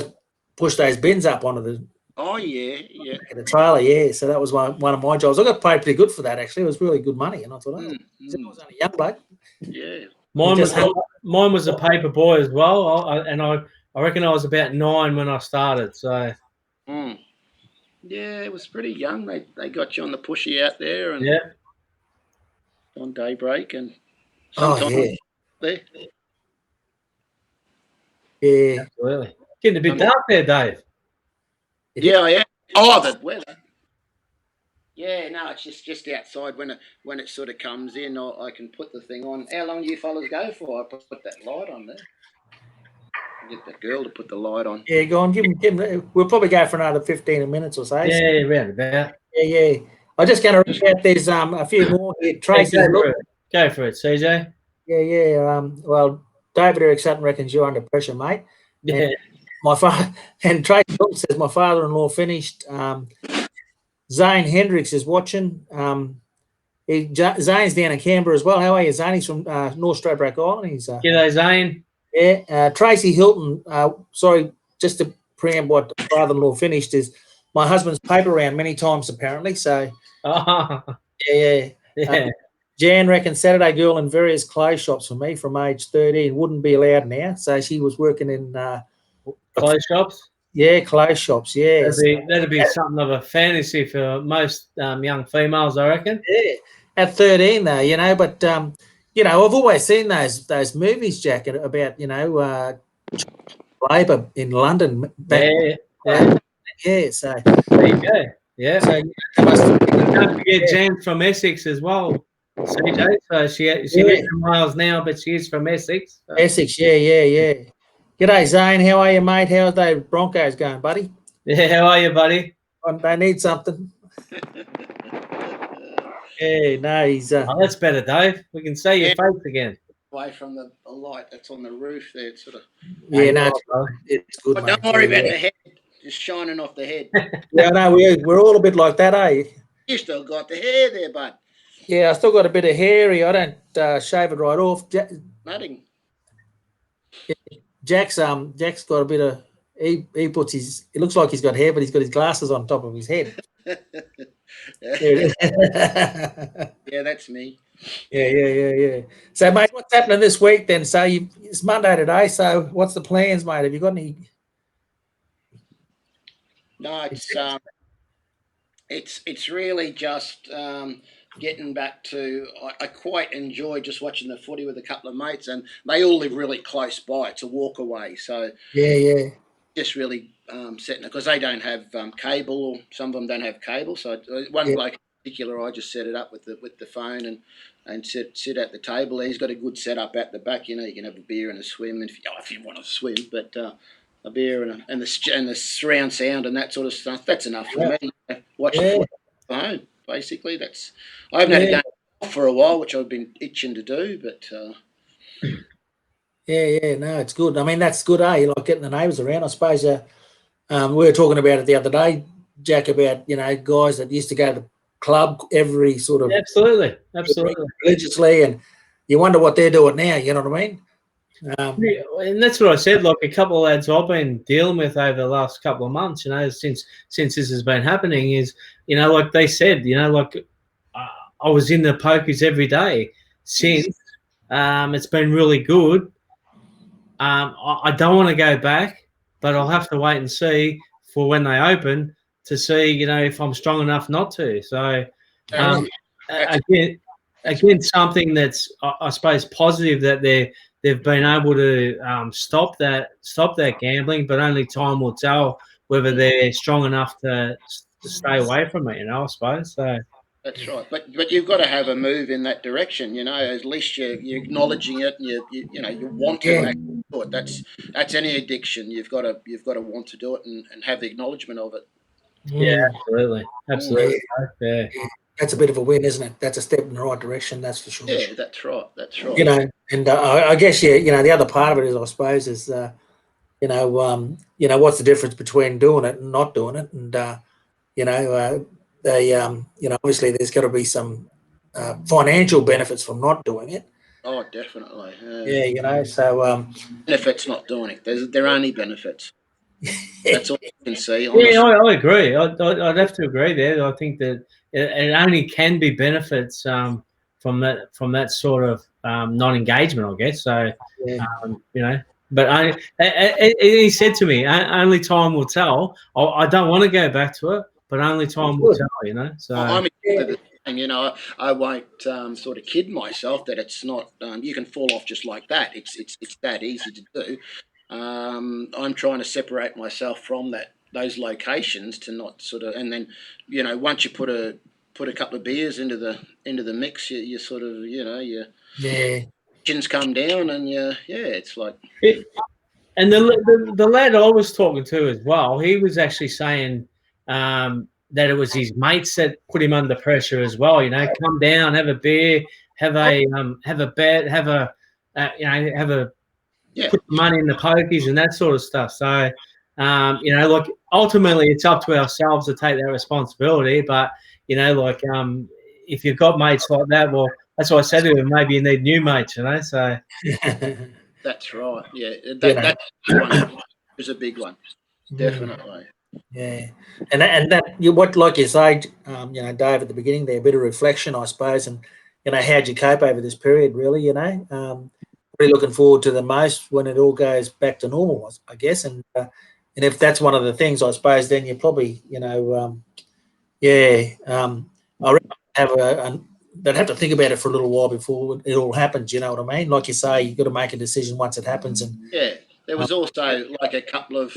push those bins up onto the Oh yeah, yeah. In the trailer, yeah. So that was one of my jobs. I got paid pretty good for that, actually. It was really good money. And I thought, oh, I was only a young bloke. Yeah. Mine was a paper boy as well. I reckon I was about 9 when I started. So. Yeah, it was pretty young. They got you on the pushy out there and on daybreak and sometimes there. Yeah. Absolutely. Getting a bit dark there, Dave. Yeah. Oh, the weather. Yeah, no, it's just outside when it sort of comes in. I can put the thing on. How long do you fellas go for? I put that light on there. Get the girl to put the light on. Yeah, go on. Give him. We'll probably go for another 15 minutes or so. Yeah, round about. Yeah. I'm just going to read out. There's a few more here. Tracy, go for it, CJ. Yeah. Well, David Eric Sutton reckons you're under pressure, mate. Yeah. And my father and Tracy says my father-in-law finished. Zane Hendricks is watching. Zane's down in Canberra as well. How are you, Zane? He's from North Stradbroke Island. He's G'day, Zane. Yeah. Tracy Hilton. Sorry, just to preempt what father-in-law finished is my husband's paper round many times apparently. So yeah. Jan reckons Saturday girl in various clothes shops for me from age 13 wouldn't be allowed now. So she was working in clothes shops. Yeah, clothes shops. Yeah, that'd be something of a fantasy for most young females, I reckon. Yeah, at 13 though, you know. But you know, I've always seen those movies, Jack, about labour in London. Yeah. So there you go. Yeah. So don't forget Jan from Essex as well. CJ. So she lives in Wales now, but she is from Essex. So. Essex, yeah. G'day, Zane. How are you, mate? How's the Broncos going, buddy? Yeah, how are you, buddy? They need something. Yeah, no, he's. That's better, Dave. We can see your face again. Away from the light that's on the roof there, it's sort of. Yeah, no, it's good. But don't worry about the head, just shining off the head. Yeah, no, we're all a bit like that, eh? You still got the hair there, bud. Yeah, I still got a bit of hairy. I don't shave it right off. Nothing. Jack's got a bit of. He puts his. It looks like he's got hair, but he's got his glasses on top of his head. Yeah, that's me. Yeah. So, mate, what's happening this week then? So it's Monday today. So, what's the plans, mate? Have you got any? No, it's really just getting back to. I quite enjoy just watching the footy with a couple of mates, and they all live really close by. It's a walk away, so yeah. Just really setting it because they don't have cable, or some of them don't have cable. So one bloke in particular, I just set it up with the phone and sit at the table. He's got a good setup at the back. You know, you can have a beer and a swim if you want to swim, but a beer and the surround sound and that sort of stuff. That's enough for me. Watch the footy at home. Basically, I haven't had a game off for a while, which I've been itching to do, but. Yeah, no, it's good. I mean, that's good, eh? You like getting the neighbours around. I suppose we were talking about it the other day, Jack, about, guys that used to go to the club every sort of... Absolutely. Religiously, and you wonder what they're doing now, you know what I mean? And that's what I said, like a couple of lads I've been dealing with over the last couple of months, since this has been happening is, like they said, I was in the pokies every day since. It's been really good. I don't want to go back, but I'll have to wait and see for when they open to see, if I'm strong enough not to. So, again, something that's I suppose positive that they've been able to stop that gambling, but only time will tell whether they're strong enough to stay away from it. I suppose so. That's right, but you've got to have a move in that direction. At least you're acknowledging it, and you want to do it. That's any addiction. You've got to want to do it and have the acknowledgement of it. Yeah, absolutely. Yeah. That's a bit of a win, isn't it? That's a step in the right direction. That's for sure. Yeah, that's right. And I guess the other part of it is, I suppose, is what's the difference between doing it and not doing it, and obviously there's got to be some financial benefits from not doing it. Oh, definitely. So benefits not doing it. There are only benefits. That's all you can see. Honestly. Yeah, I agree. I'd have to agree there. I think that it only can be benefits from that sort of non-engagement, I guess. So, Yeah. you know, but he said to me, only time will tell. I don't want to go back to it, but only time will tell, you know. So I'm exactly the same. You know, I won't sort of kid myself that it's not. You can fall off just like that. It's that easy to do. I'm trying to separate myself from those locations to not sort of, and then, you know, once you put a couple of beers into the mix, you sort of, you know, your chins come down, and it's like. And the lad I was talking to as well, he was actually saying that it was his mates that put him under pressure as well. You know, come down, have a beer, have a bet, put the money in the pokies and that sort of stuff. So, you know, like ultimately it's up to ourselves to take that responsibility. But, you know, like if you've got mates like that, well, that's what I said to him. Maybe you need new mates, you know. So that's right. Yeah, that one is a big one, definitely. Yeah, and that you what like you say, you know, Dave, at the beginning there, a bit of reflection, I suppose, and you know, how'd you cope over this period? Really, you know, really looking forward to the most when it all goes back to normal, I guess, and if that's one of the things, I suppose, then you probably, you know, I reckon they'd have to think about it for a little while before it all happens. You know what I mean? Like you say, you've got to make a decision once it happens, and there was also like a couple of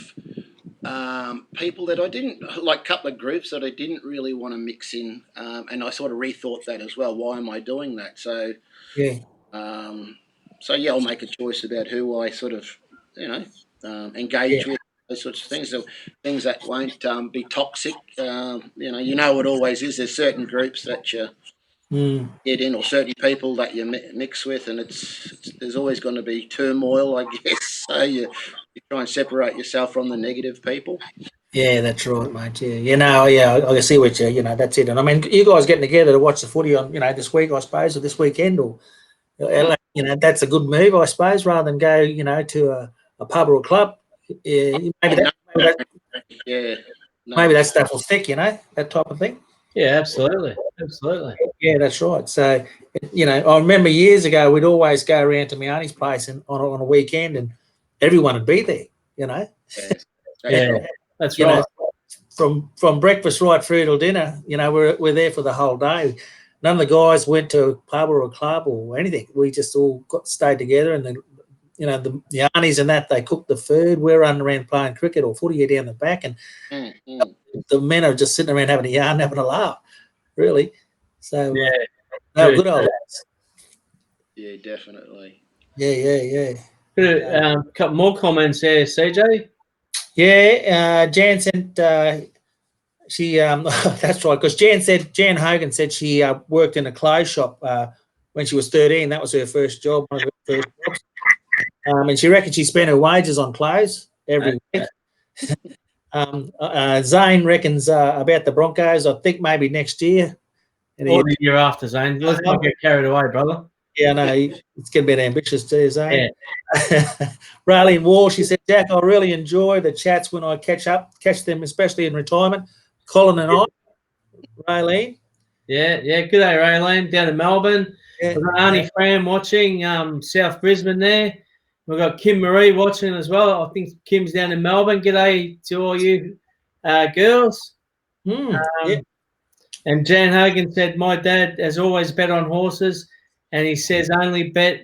people that I didn't like, couple of groups that I didn't really want to mix in, and I sort of rethought that as well. Why am I doing that? So I'll make a choice about who I sort of, you know, engage with, those sorts of things. So things that won't be toxic. You know, it always is. There's certain groups that you get in, or certain people that you mix with, and there's always going to be turmoil, I guess. So you try and separate yourself from the negative people. Yeah, that's right, mate. Yeah, you know, I see what you know. That's it. And I mean, you guys getting together to watch the footy on, you know, this week, I suppose, or this weekend, or you know, that's a good move, I suppose, rather than go, you know, to a pub or a club. Maybe that stuff will stick, you know, that type of thing. Yeah, absolutely. Yeah, that's right. So, you know, I remember years ago we'd always go around to my auntie's place and on a weekend, and everyone would be there. You know. Yeah, that's right. Know, from breakfast right through till dinner, you know, we're there for the whole day. None of the guys went to a pub or a club or anything. We just all stayed together, and then, you know, the aunties and that, they cooked the food. We're running around playing cricket or footy down the back, and the men are just sitting around having a yarn, having a laugh. Really. So good old days. Yeah, definitely. Yeah. A couple more comments there, CJ. Yeah, Jan sent. She that's right, because Jan Hogan said she worked in a clothes shop when she was 13. That was her first job, one of her first jobs. And she reckoned she spent her wages on clothes every week. Zane reckons about the Broncos. I think maybe next year. Or the year after, Zane. Let's not get carried away, brother. Yeah, no, it's getting a bit ambitious too, Zane. Yeah. Raylene Wall, she said, Jack, I really enjoy the chats when I catch them, especially in retirement. Colin and I, Raylene. Yeah. Good day, Raylene, down in Melbourne. We've got Arnie Fran watching, South Brisbane there. We've got Kim Marie watching as well. I think Kim's down in Melbourne. G'day to all you girls. And Jan Hogan said, my dad has always bet on horses, and he says only bet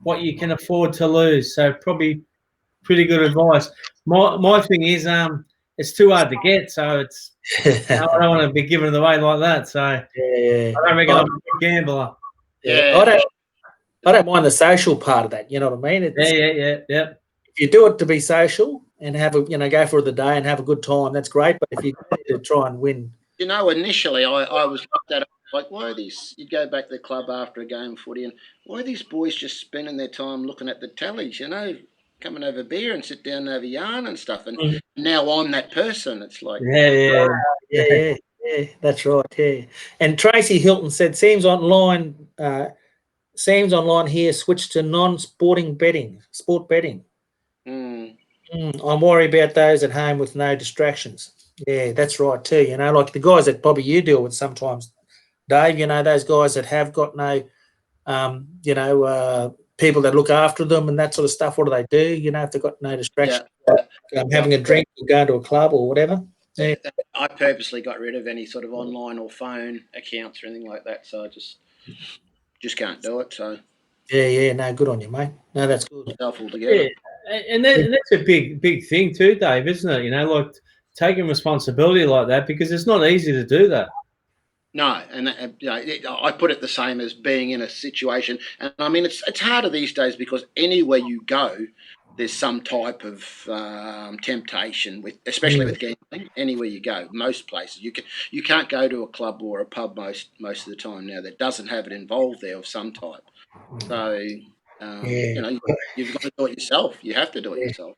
what you can afford to lose. So probably pretty good advice. My thing is it's too hard to get, so it's I don't want to be giving it away like that. So I don't reckon I'm a good gambler. Yeah. I don't mind the social part of that. You know what I mean? Yeah. If you do it to be social and have go for the day and have a good time, that's great. But if you go to try and win, you know, initially I was like that. Like, why are these? You'd go back to the club after a game of footy, and why are these boys just spending their time looking at the tellies? You know, coming over beer and sit down and have a yarn and stuff. And now I'm that person. It's like, yeah, that's right. Yeah. And Tracy Hilton said, seems online here switched to non-sporting betting, sport betting. I'm worried about those at home with no distractions. Yeah, that's right too. You know, like the guys that probably you deal with sometimes, Dave. You know, those guys that have got no, people that look after them and that sort of stuff. What do they do? You know, if they've got no distraction, having a drink or going to a club or whatever. Yeah. I purposely got rid of any sort of online or phone accounts or anything like that, so I just can't do it. So Yeah, no, good on you, mate. No, that's good. Altogether. Yeah, and that's a big thing too, Dave, isn't it? You know, like taking responsibility like that, because it's not easy to do that. No, and I put it the same as being in a situation, and I mean it's harder these days because anywhere you go, there's some type of temptation especially with gambling. Anywhere you go, most places you can't go to a club or a pub most of the time now that doesn't have it involved there of some type. So you've got to do it yourself. You have to do it yourself.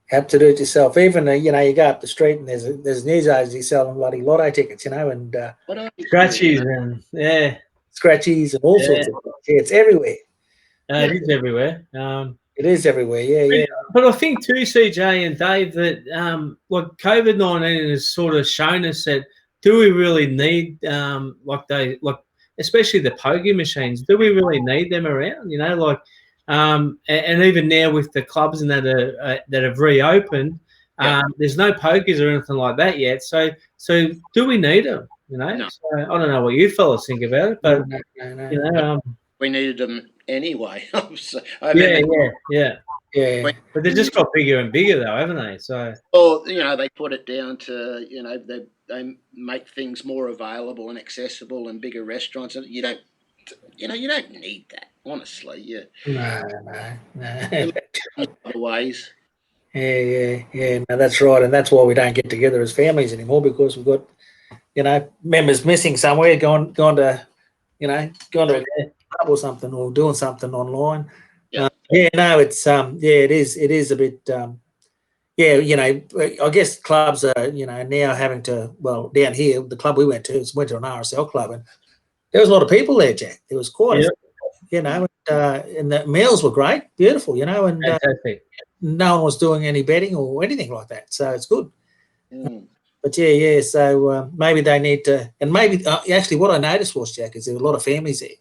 Have to do it yourself. Even you go up the street and there's news agencies selling bloody lotto tickets, and scratchies and scratchies and all sorts of things. Yeah, it's everywhere. It is everywhere. It is everywhere. Yeah. But I think too, CJ and Dave, that like COVID-19 has sort of shown us that do we really need especially the poker machines? Do we really need them around? You know, like. And even now with the clubs and that have reopened, there's no pokers or anything like that yet. So do we need them? You know, no. So I don't know what you fellas think about it, but no. You know, we needed them anyway. Yeah. But they've just got bigger and bigger, though, haven't they? So, they put it down to they make things more available and accessible and bigger restaurants, and you don't need that. Honestly, yeah. No. Other ways. Yeah. No, that's right, and that's why we don't get together as families anymore, because we've got, members missing somewhere, gone to a club or something, or doing something online. Yeah. It's it is a bit. I guess clubs are now having to. Well, down here, the club we went to an RSL club, and there was a lot of people there, Jack. There was quite and the meals were great, beautiful, and no one was doing any betting or anything like that. So it's good. But so maybe they need to, and maybe actually what I noticed was, Jack, is there were a lot of families there.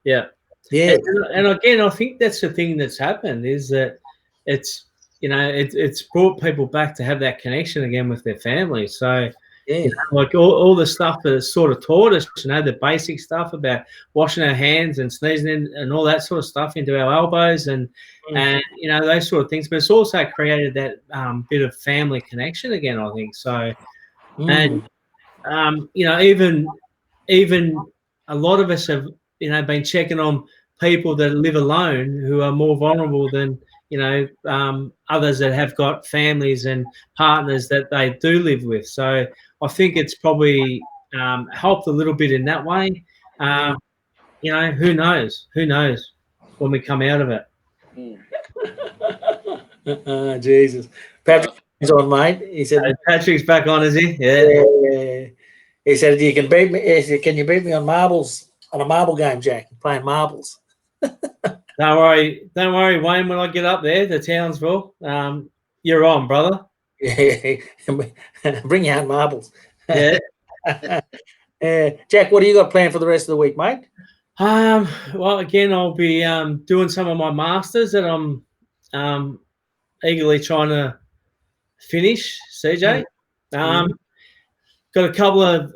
Yeah. And again, I think that's the thing that's happened is that it's brought people back to have that connection again with their family. So. Yeah. Like all the stuff that it's sort of taught us, the basic stuff about washing our hands and sneezing and all that sort of stuff into our elbows and those sort of things. But it's also created that bit of family connection again, I think. So, and even a lot of us have been checking on people that live alone who are more vulnerable than others that have got families and partners that they do live with. So I think it's probably helped a little bit in that way. Who knows when we come out of it. Jesus. Patrick's on, mate. He said Patrick's back on, is he? Yeah. He said, "You can beat me." He said, "Can you beat me on marbles, on a marble game, Jack? Playing marbles." Don't worry, Wayne. When I get up there to Townsville, you're on, brother. Yeah, bring your own marbles. Yeah. Jack, what do you got planned for the rest of the week, mate? Well, again, I'll be doing some of my masters that I'm eagerly trying to finish. CJ, got a couple of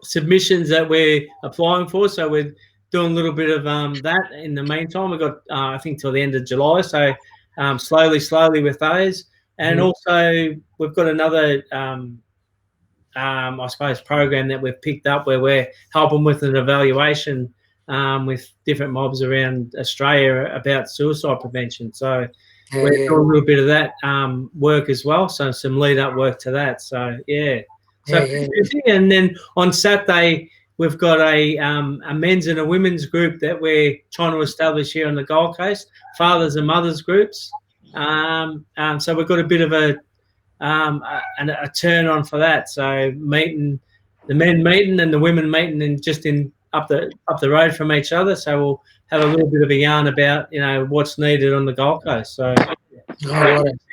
submissions that we're applying for, so we're doing a little bit of that in the meantime. We've got I think till the end of July, so slowly with those, and also we've got another I suppose program that we've picked up where we're helping with an evaluation with different mobs around Australia about suicide prevention. So we're doing a little bit of that work as well, so some lead up work to that. So and then on Saturday we've got a men's and a women's group that we're trying to establish here on the Gold Coast, fathers and mothers groups. So we've got a bit of a turn on for that. So meeting the men and the women meeting and just up the road from each other. So we'll have a little bit of a yarn about, you know, what's needed on the Gold Coast. So,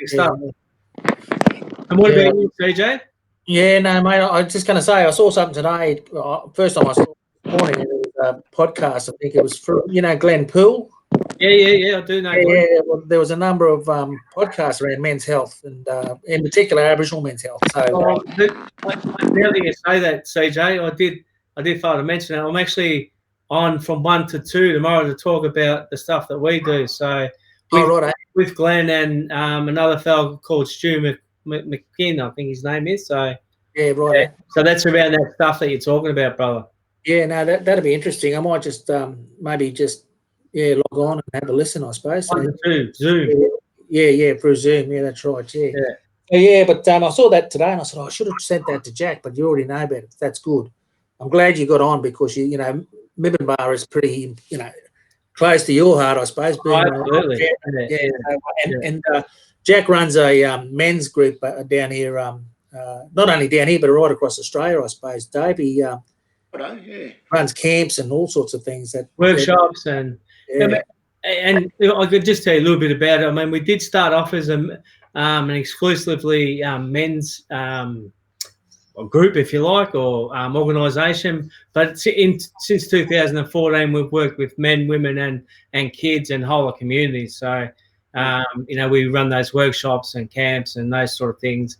stuff. And what about you, CJ? Yeah, no, mate. I was just going to say I saw something today. First time I saw it this morning. It was a podcast. I think it was for Glenn Poole. Yeah. I do know. Yeah. Well, there was a number of podcasts around men's health and, in particular, Aboriginal men's health. So, now that you say that, CJ, I did fail to mention it. I'm actually on from 1 to 2 tomorrow to talk about the stuff that we do. So, with Glenn and another fellow called Stu McKinn, I think his name is. So, yeah, right. Yeah. So that's around that stuff that you're talking about, brother. Yeah, no, that'd be interesting. I might just maybe just log on and have a listen, I suppose. 1 to 2, Zoom. Yeah, through Zoom. Yeah, that's right. Yeah. But I saw that today and I said, I should have sent that to Jack, but you already know about it. That's good. I'm glad you got on because Mibbenbar is pretty, close to your heart, I suppose. Absolutely. And Jack runs a men's group down here, not only down here but right across Australia, I suppose. Dave, he runs camps and all sorts of things, that workshops and I could just tell you a little bit about it. I mean, we did start off as an exclusively men's group, if you like, or organisation. But since 2014, we've worked with men, women, and kids and whole of communities. So, we run those workshops and camps and those sort of things.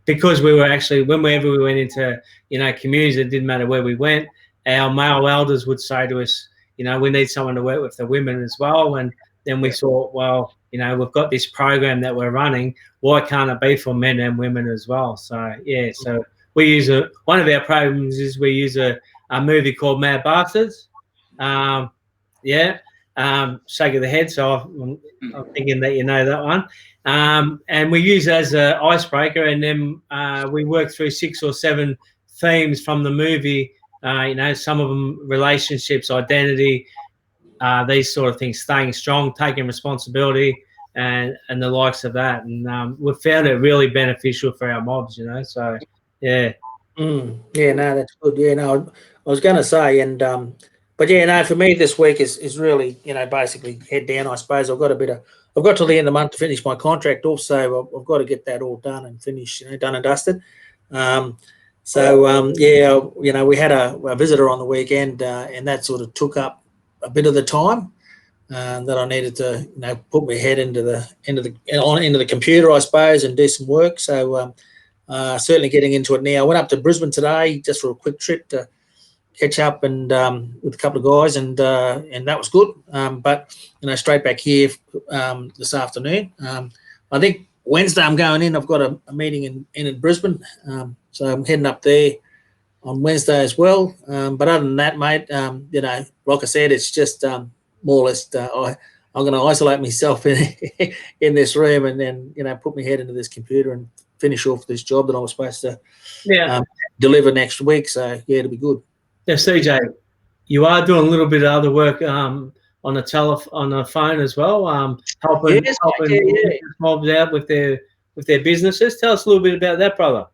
Because we were actually, whenever we went into, communities, it didn't matter where we went, our male elders would say to us, we need someone to work with the women as well. And then we thought, well, we've got this program that we're running. Why can't it be for men and women as well? So, so we use one of our programs is we use a movie called Mad Bastards. Shake of the head. So I'm thinking that you know that one. And we use it as an icebreaker, and then we work through 6 or 7 themes from the movie. Some of them relationships, identity, these sort of things, staying strong, taking responsibility, and the likes of that. And we've found it really beneficial for our mobs, So, yeah. Yeah, no, that's good. Yeah, no, I was going to say, and but yeah, no, for me this week is really, basically head down. I suppose I've got till the end of the month to finish my contract. Also, I've got to get that all done and finished, done and dusted. We had a visitor on the weekend, and that sort of took up a bit of the time that I needed to, put my head into the computer, I suppose, and do some work. So certainly getting into it now. I went up to Brisbane today just for a quick trip to catch up and with a couple of guys, and that was good. But straight back here this afternoon. I think Wednesday I'm going in. I've got a meeting in Brisbane, so I'm heading up there on Wednesday as well. But other than that, mate, like I said, it's just more or less I'm going to isolate myself in this room and then put my head into this computer and finish off this job that I was supposed to deliver next week. So yeah, it'll be good. Yeah, CJ, you are doing a little bit of other work on the phone as well, helping mobs out with their businesses. Tell us a little bit about that, brother.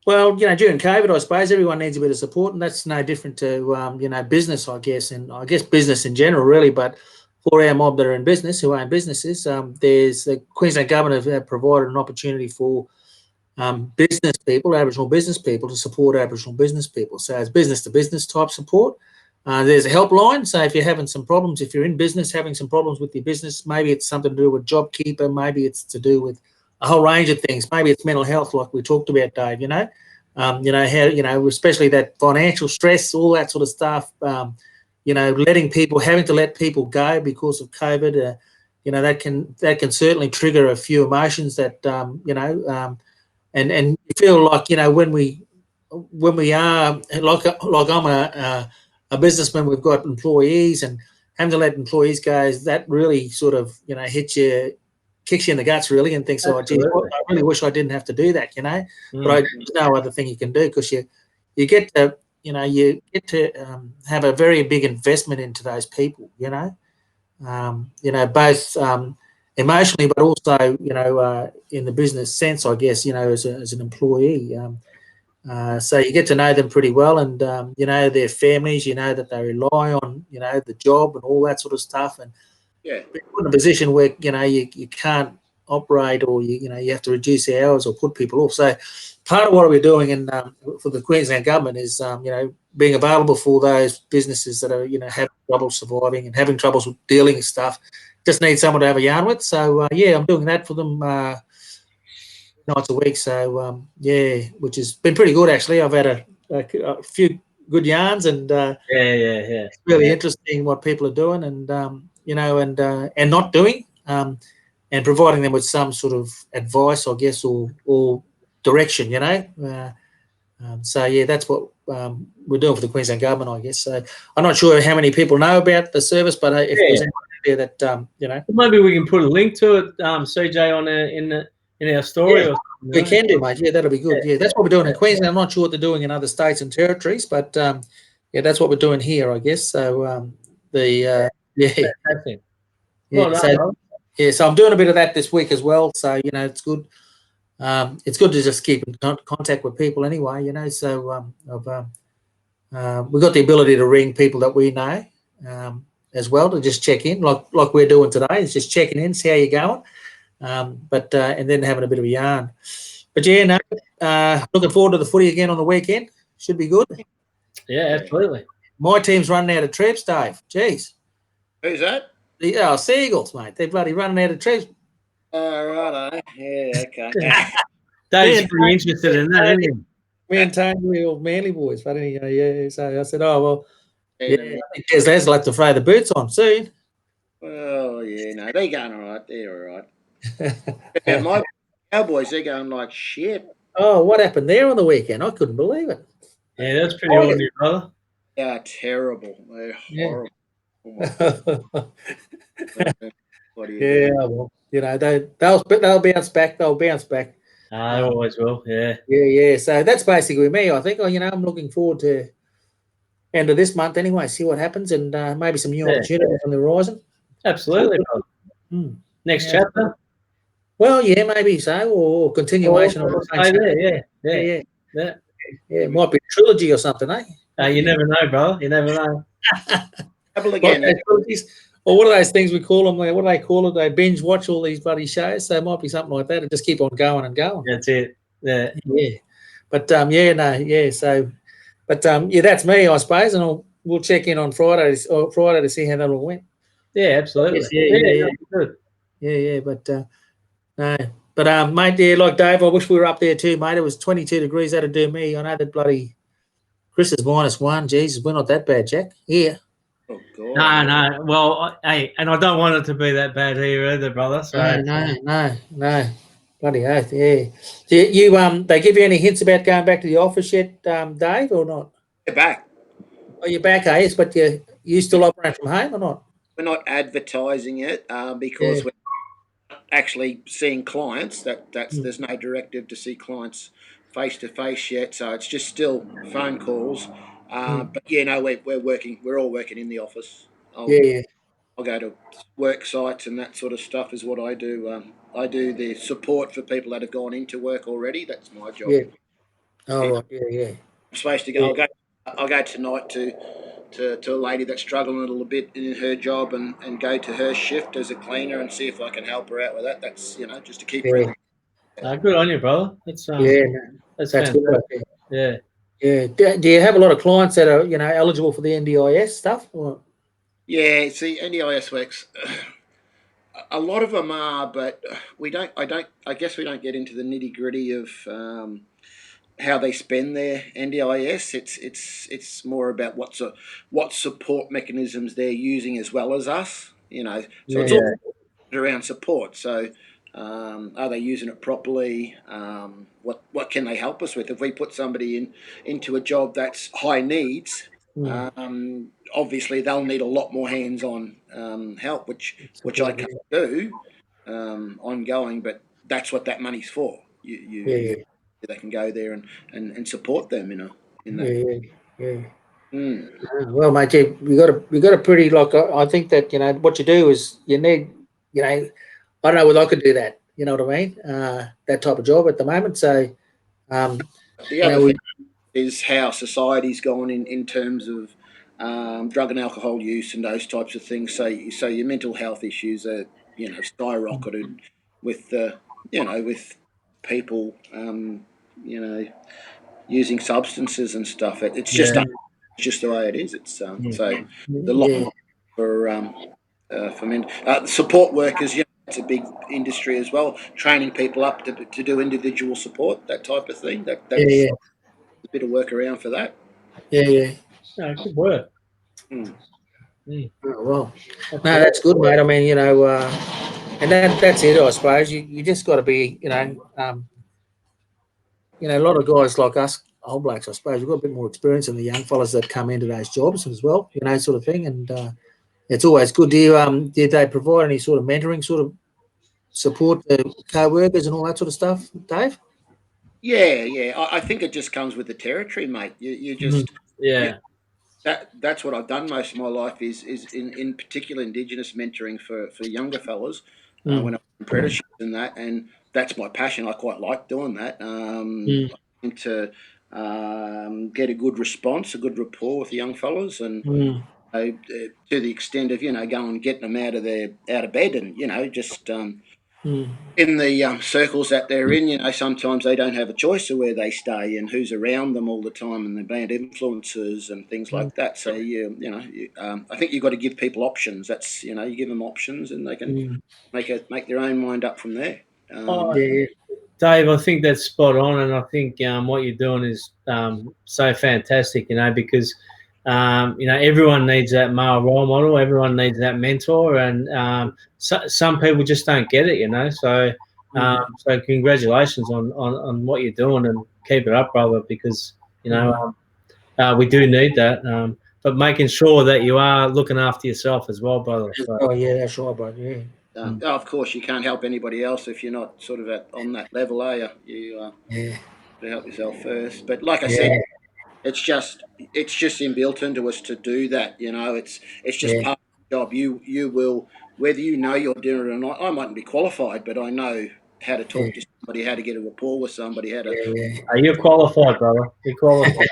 Well, during COVID, I suppose everyone needs a bit of support, and that's no different to business, I guess, and I guess business in general, really. But for our mob that are in business, who own businesses, there's the Queensland government have provided an opportunity for business people, Aboriginal business people, to support Aboriginal business people. So it's business-to-business type support. There's a helpline. So if you're having some problems, if you're in business, having some problems with your business, maybe it's something to do with JobKeeper, maybe it's to do with a whole range of things. Maybe it's mental health, like we talked about, Dave. Especially that financial stress, all that sort of stuff. Having to let people go because of COVID. That can certainly trigger a few emotions that and you feel like when we are like I'm a businessman, we've got employees, and having to let employees go, that really sort of kicks you in the guts really, and thinks, oh geez, I really wish I didn't have to do that, but there's no other thing you can do, because you get to have a very big investment into those people, both emotionally, but also in the business sense, I guess, as an employee. So you get to know them pretty well, and you know their families. You know that they rely on the job and all that sort of stuff. And Yeah. you're put in a position where you can't operate, or you have to reduce the hours or put people off. So part of what we're doing for the Queensland government is being available for those businesses that are having trouble surviving and having troubles with dealing with stuff. Just need someone to have a yarn with. So yeah, I'm doing that for them nights a week. So yeah, which has been pretty good actually. I've had a few good yarns, and yeah. it's really interesting what people are doing, and and not doing, and providing them with some sort of advice, I guess, or direction. So yeah, that's what we're doing for the Queensland government, I guess. So I'm not sure how many people know about the service, but if there's anyone there that maybe we can put a link to it, CJ, on in our story. Yeah, or we can do, mate. Yeah, that'll be good. Yeah, that's what we're doing in Queensland. I'm not sure what they're doing in other states and territories, but yeah, that's what we're doing here, I guess. So yeah, Fantastic. yeah. Well So done, yeah, so I'm doing a bit of that this week as well. So it's good. It's good to just keep in contact with people anyway. So we've got the ability to ring people that we know as well, to just check in, like we're doing today. It's just checking in, see how you're going. But and then having a bit of a yarn. But yeah, no, looking forward to the footy again on the weekend. Should be good. Yeah, absolutely. My team's running out of trips, Dave. Jeez. Who's that? The Seagulls, mate. They're bloody running out of trips. Oh, right. Yeah, okay. Dave's pretty interested in that, isn't he? Me and Tony, we're all Manly boys. But anyway, yeah. So I said, oh, well, yeah, Yeah. I think Des Les will have to throw the boots on soon. Well, yeah, no, they're going all right. They're all right. Yeah, my Cowboys, they're going like shit. Oh, what happened there on the weekend? I couldn't believe it. Yeah, that's pretty ordinary, brother. They are terrible. They're horrible. Oh my God. What do you Yeah, do? well, they'll bounce back. They'll bounce back. I always will. Yeah. Yeah. So that's basically me. I think. I'm looking forward to end of this month anyway. See what happens, and maybe some new opportunities on the horizon. Absolutely, brother. Next chapter. Well, yeah, maybe so, or continuation of the same there. Yeah. It might be a trilogy or something, eh? You never know, brother. You never know. Couple again. Or what are those things we call them? What do they call it? They binge watch all these bloody shows. So it might be something like that, and just keep on going and going. That's it. Yeah. But So, but yeah, that's me, I suppose, and we'll check in on Friday to see how that all went. Yeah, absolutely. Yeah. Good. Yeah. But no. But mate, yeah, like Dave, I wish we were up there too, mate. It was 22 degrees. That'd do me. I know that bloody Chris is -1. Jesus, we're not that bad, Jack. Yeah. Oh, God. No. Well, hey, and I don't want it to be that bad here either, brother. So No. Bloody oath, yeah. Do you they give you any hints about going back to the office yet, Dave, or not? They're back. Oh, you're back, yes, but you still operate from home or not? We're not advertising it because we're actually seeing clients. There's no directive to see clients face to face yet, so it's just still phone calls. But we're working. We're all working in the office. I'll go to work sites and that sort of stuff is what I do. I do the support for people that have gone into work already. That's my job. Yeah. Oh, right. Yeah. I'm supposed to go. I'll go tonight to a lady that's struggling a little bit in her job and go to her shift as a cleaner and see if I can help her out with that. That's just to keep her. Good on you, brother. That's that's good. Yeah. Yeah. Do you have a lot of clients that are eligible for the NDIS stuff? Or? Yeah. See, NDIS works. A lot of them are, but we don't. I guess we don't get into the nitty gritty of how they spend their NDIS. It's more about what support mechanisms they're using as well as us. So it's all around support. So are they using it properly? What can they help us with? If we put somebody into a job that's high needs, obviously they'll need a lot more hands-on help, which I can't do ongoing. But that's what that money's for. They can go there and support them, in that. Yeah. Well, mate, we got a pretty I think that what you do is you need I don't know whether I could do that. You know what I mean? That type of job at the moment. So The other thing is how society's gone in terms of drug and alcohol use and those types of things. So your mental health issues are skyrocketed with with people using substances and stuff. It's just the way it is. It's so the lot for men. Support workers, it's a big industry as well. Training people up to do individual support, that type of thing. That's a bit of work around for that. Good work. Oh, well, no, that's good, mate. I mean, and that's it, I suppose. You just got to be, a lot of guys like us, old blokes, I suppose, we've got a bit more experience than the young fellas that come into those jobs as well, sort of thing. And it's always good. Did they provide any sort of mentoring, sort of support to co-workers and all that sort of stuff, Dave? Yeah. I think it just comes with the territory, mate. You just that's what I've done most of my life is in particular Indigenous mentoring for younger fellas when I was apprenticeships and that, and that's my passion. I quite like doing that. To get a good response, a good rapport with the young fellas, and to the extent of going and getting them out of bed, and just in the circles that they're in, sometimes they don't have a choice of where they stay and who's around them all the time, and the bad influences and things like that. So I think you've got to give people options. That's you give them options, and they can make their own mind up from there. Dave, I think that's spot on, and I think what you're doing is so fantastic. Because everyone needs that male role model. Everyone needs that mentor, and some people just don't get it. So congratulations on what you're doing, and keep it up, brother. Because we do need that. But making sure that you are looking after yourself as well, brother. So. Oh yeah, that's right, brother. Yeah. Of course, you can't help anybody else if you're not sort of on that level, are you? You to help yourself first. But like I said, it's just inbuilt into us to do that. It's just part of the job. You will, whether you're doing it or not. I mightn't be qualified, but I know how to talk to somebody, how to get a rapport with somebody, how to. You're qualified, brother. You're qualified.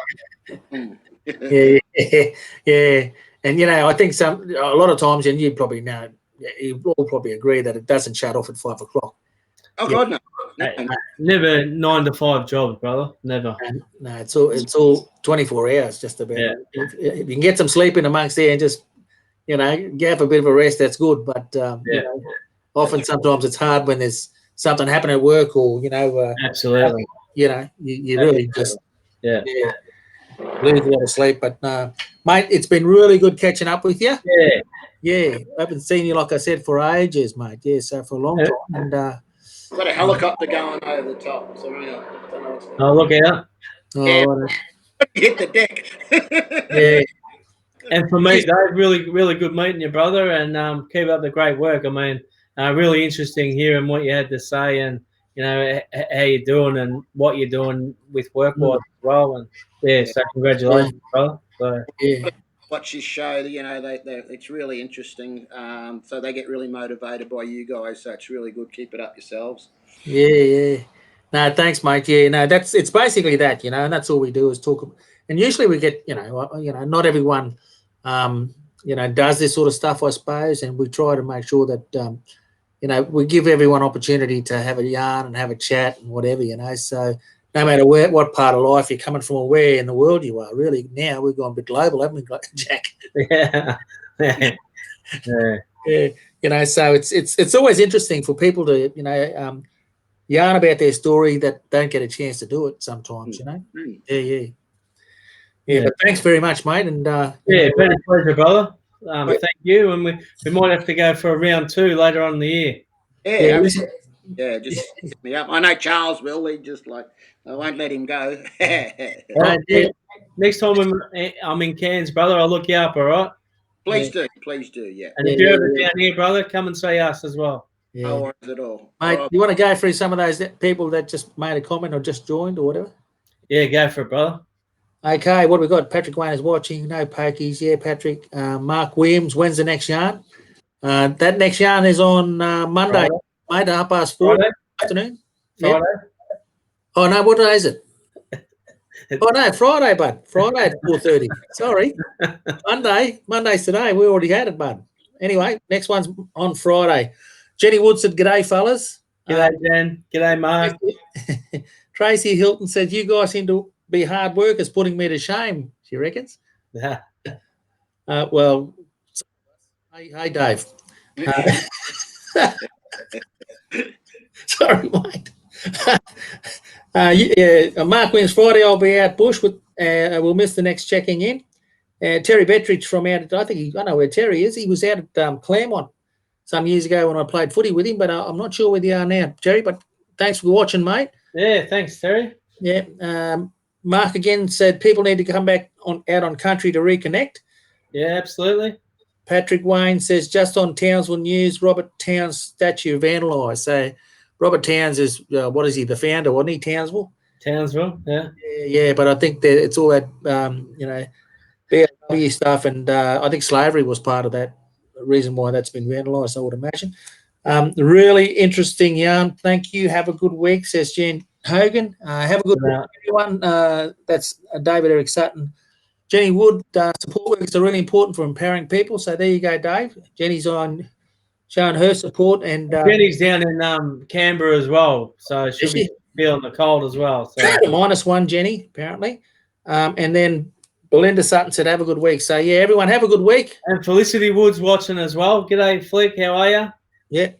yeah. And I think a lot of times, and you probably know. You all probably agree that it doesn't shut off at 5 o'clock. Oh God, no. Never 9 to 5 jobs, brother. Never. No, it's all 24 hours, just about. Yeah. If you can get some sleep in amongst there and just get a bit of a rest, that's good. But often sometimes it's hard when there's something happening at work, or absolutely. You really just lose a lot of sleep. But mate, it's been really good catching up with you. Yeah, I haven't seen you, like I said, for ages, mate. Yeah, so for a long time. And got a helicopter going over the top. So look out! Hit the deck. And for me, Dave, really, really good meeting you, brother, and keep up the great work. I mean, really interesting hearing what you had to say, and how you're doing and what you're doing with work-wise as well. And so congratulations, brother. So, watch this show, it's really interesting. So they get really motivated by you guys. So it's really good. Keep it up yourselves. Yeah. No, thanks, mate. Yeah, no, it's basically that, and that's all we do is talk. And usually we get, not everyone, does this sort of stuff, I suppose. And we try to make sure that, we give everyone opportunity to have a yarn and have a chat and whatever, So no matter what part of life you're coming from or where in the world you are, really, now we've gone a bit global, haven't we, Jack? Yeah. So it's always interesting for people to, yarn about their story that don't get a chance to do it sometimes, Yeah, but thanks very much, mate. And been a pleasure, brother. Thank you. And we might have to go for a round 2 later on in the year. Just hit me up. I know Charles will. He just I won't let him go. Next time I'm in Cairns, brother, I'll look you up, all right? Please do, yeah. And if you're ever down here, brother, come and see us as well. Yeah. No worries at all. Mate, you want to go through some of those people that just made a comment or just joined or whatever? Yeah, go for it, brother. Okay, what have we got? Patrick Wayne is watching. No pokies. Yeah, Patrick. Mark Williams, when's the next yarn? That next yarn is on Monday, mate, 4:30 afternoon. Friday. Oh, no, what day is it? Oh no, Friday, bud. Friday at 4:30. Sorry, Monday's today. We already had it, bud. Anyway, next one's on Friday. Jenny Wood said, "G'day, fellas." G'day, Jen. G'day, Mark. Tracy Hilton said, "You guys seem to be hard workers, putting me to shame." She reckons. Yeah. Well, hey, Dave. Sorry, mate. Mark wins Friday. I'll be out bush with. We'll miss the next checking in. Terry Bettridge from out. I know where Terry is. He was out at Claremont some years ago when I played footy with him, but I'm not sure where you are now, Terry. But thanks for watching, mate. Yeah, thanks, Terry. Yeah. Mark again said people need to come back out on country to reconnect. Yeah, absolutely. Patrick Wayne says, just on Townsville News, Robert Towns' statue vandalised. So Robert Towns is, what is he, the founder, wasn't he, Townsville? Townsville, yeah. Yeah, but I think that it's all that, BLW stuff, and I think slavery was part of that reason why that's been vandalised, I would imagine. Really interesting yarn. Thank you. Have a good week, says Jen Hogan. Have a good week, everyone. That's David Eric Sutton. Jenny Wood, support workers are really important for empowering people. So there you go, Dave. Jenny's on showing her support. And Jenny's down in Canberra as well. So she'll be feeling the cold as well. So -1, Jenny, apparently. And then Belinda Sutton said, have a good week. So, yeah, everyone have a good week. And Felicity Wood's watching as well. G'day, Flick. How are you? Yeah.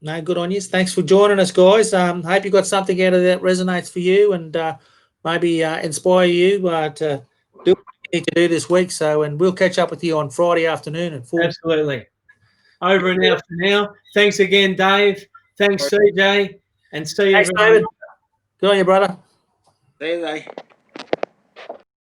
No, good on you. Thanks for joining us, guys. Hope you got something out of that resonates for you and maybe inspire you to do what you need to do this week. So, and we'll catch up with you on Friday afternoon at 4. Absolutely. Over and out for now. Thanks again, Dave. Thanks, CJ. And see you. Thanks, David. Good on you, brother. See you,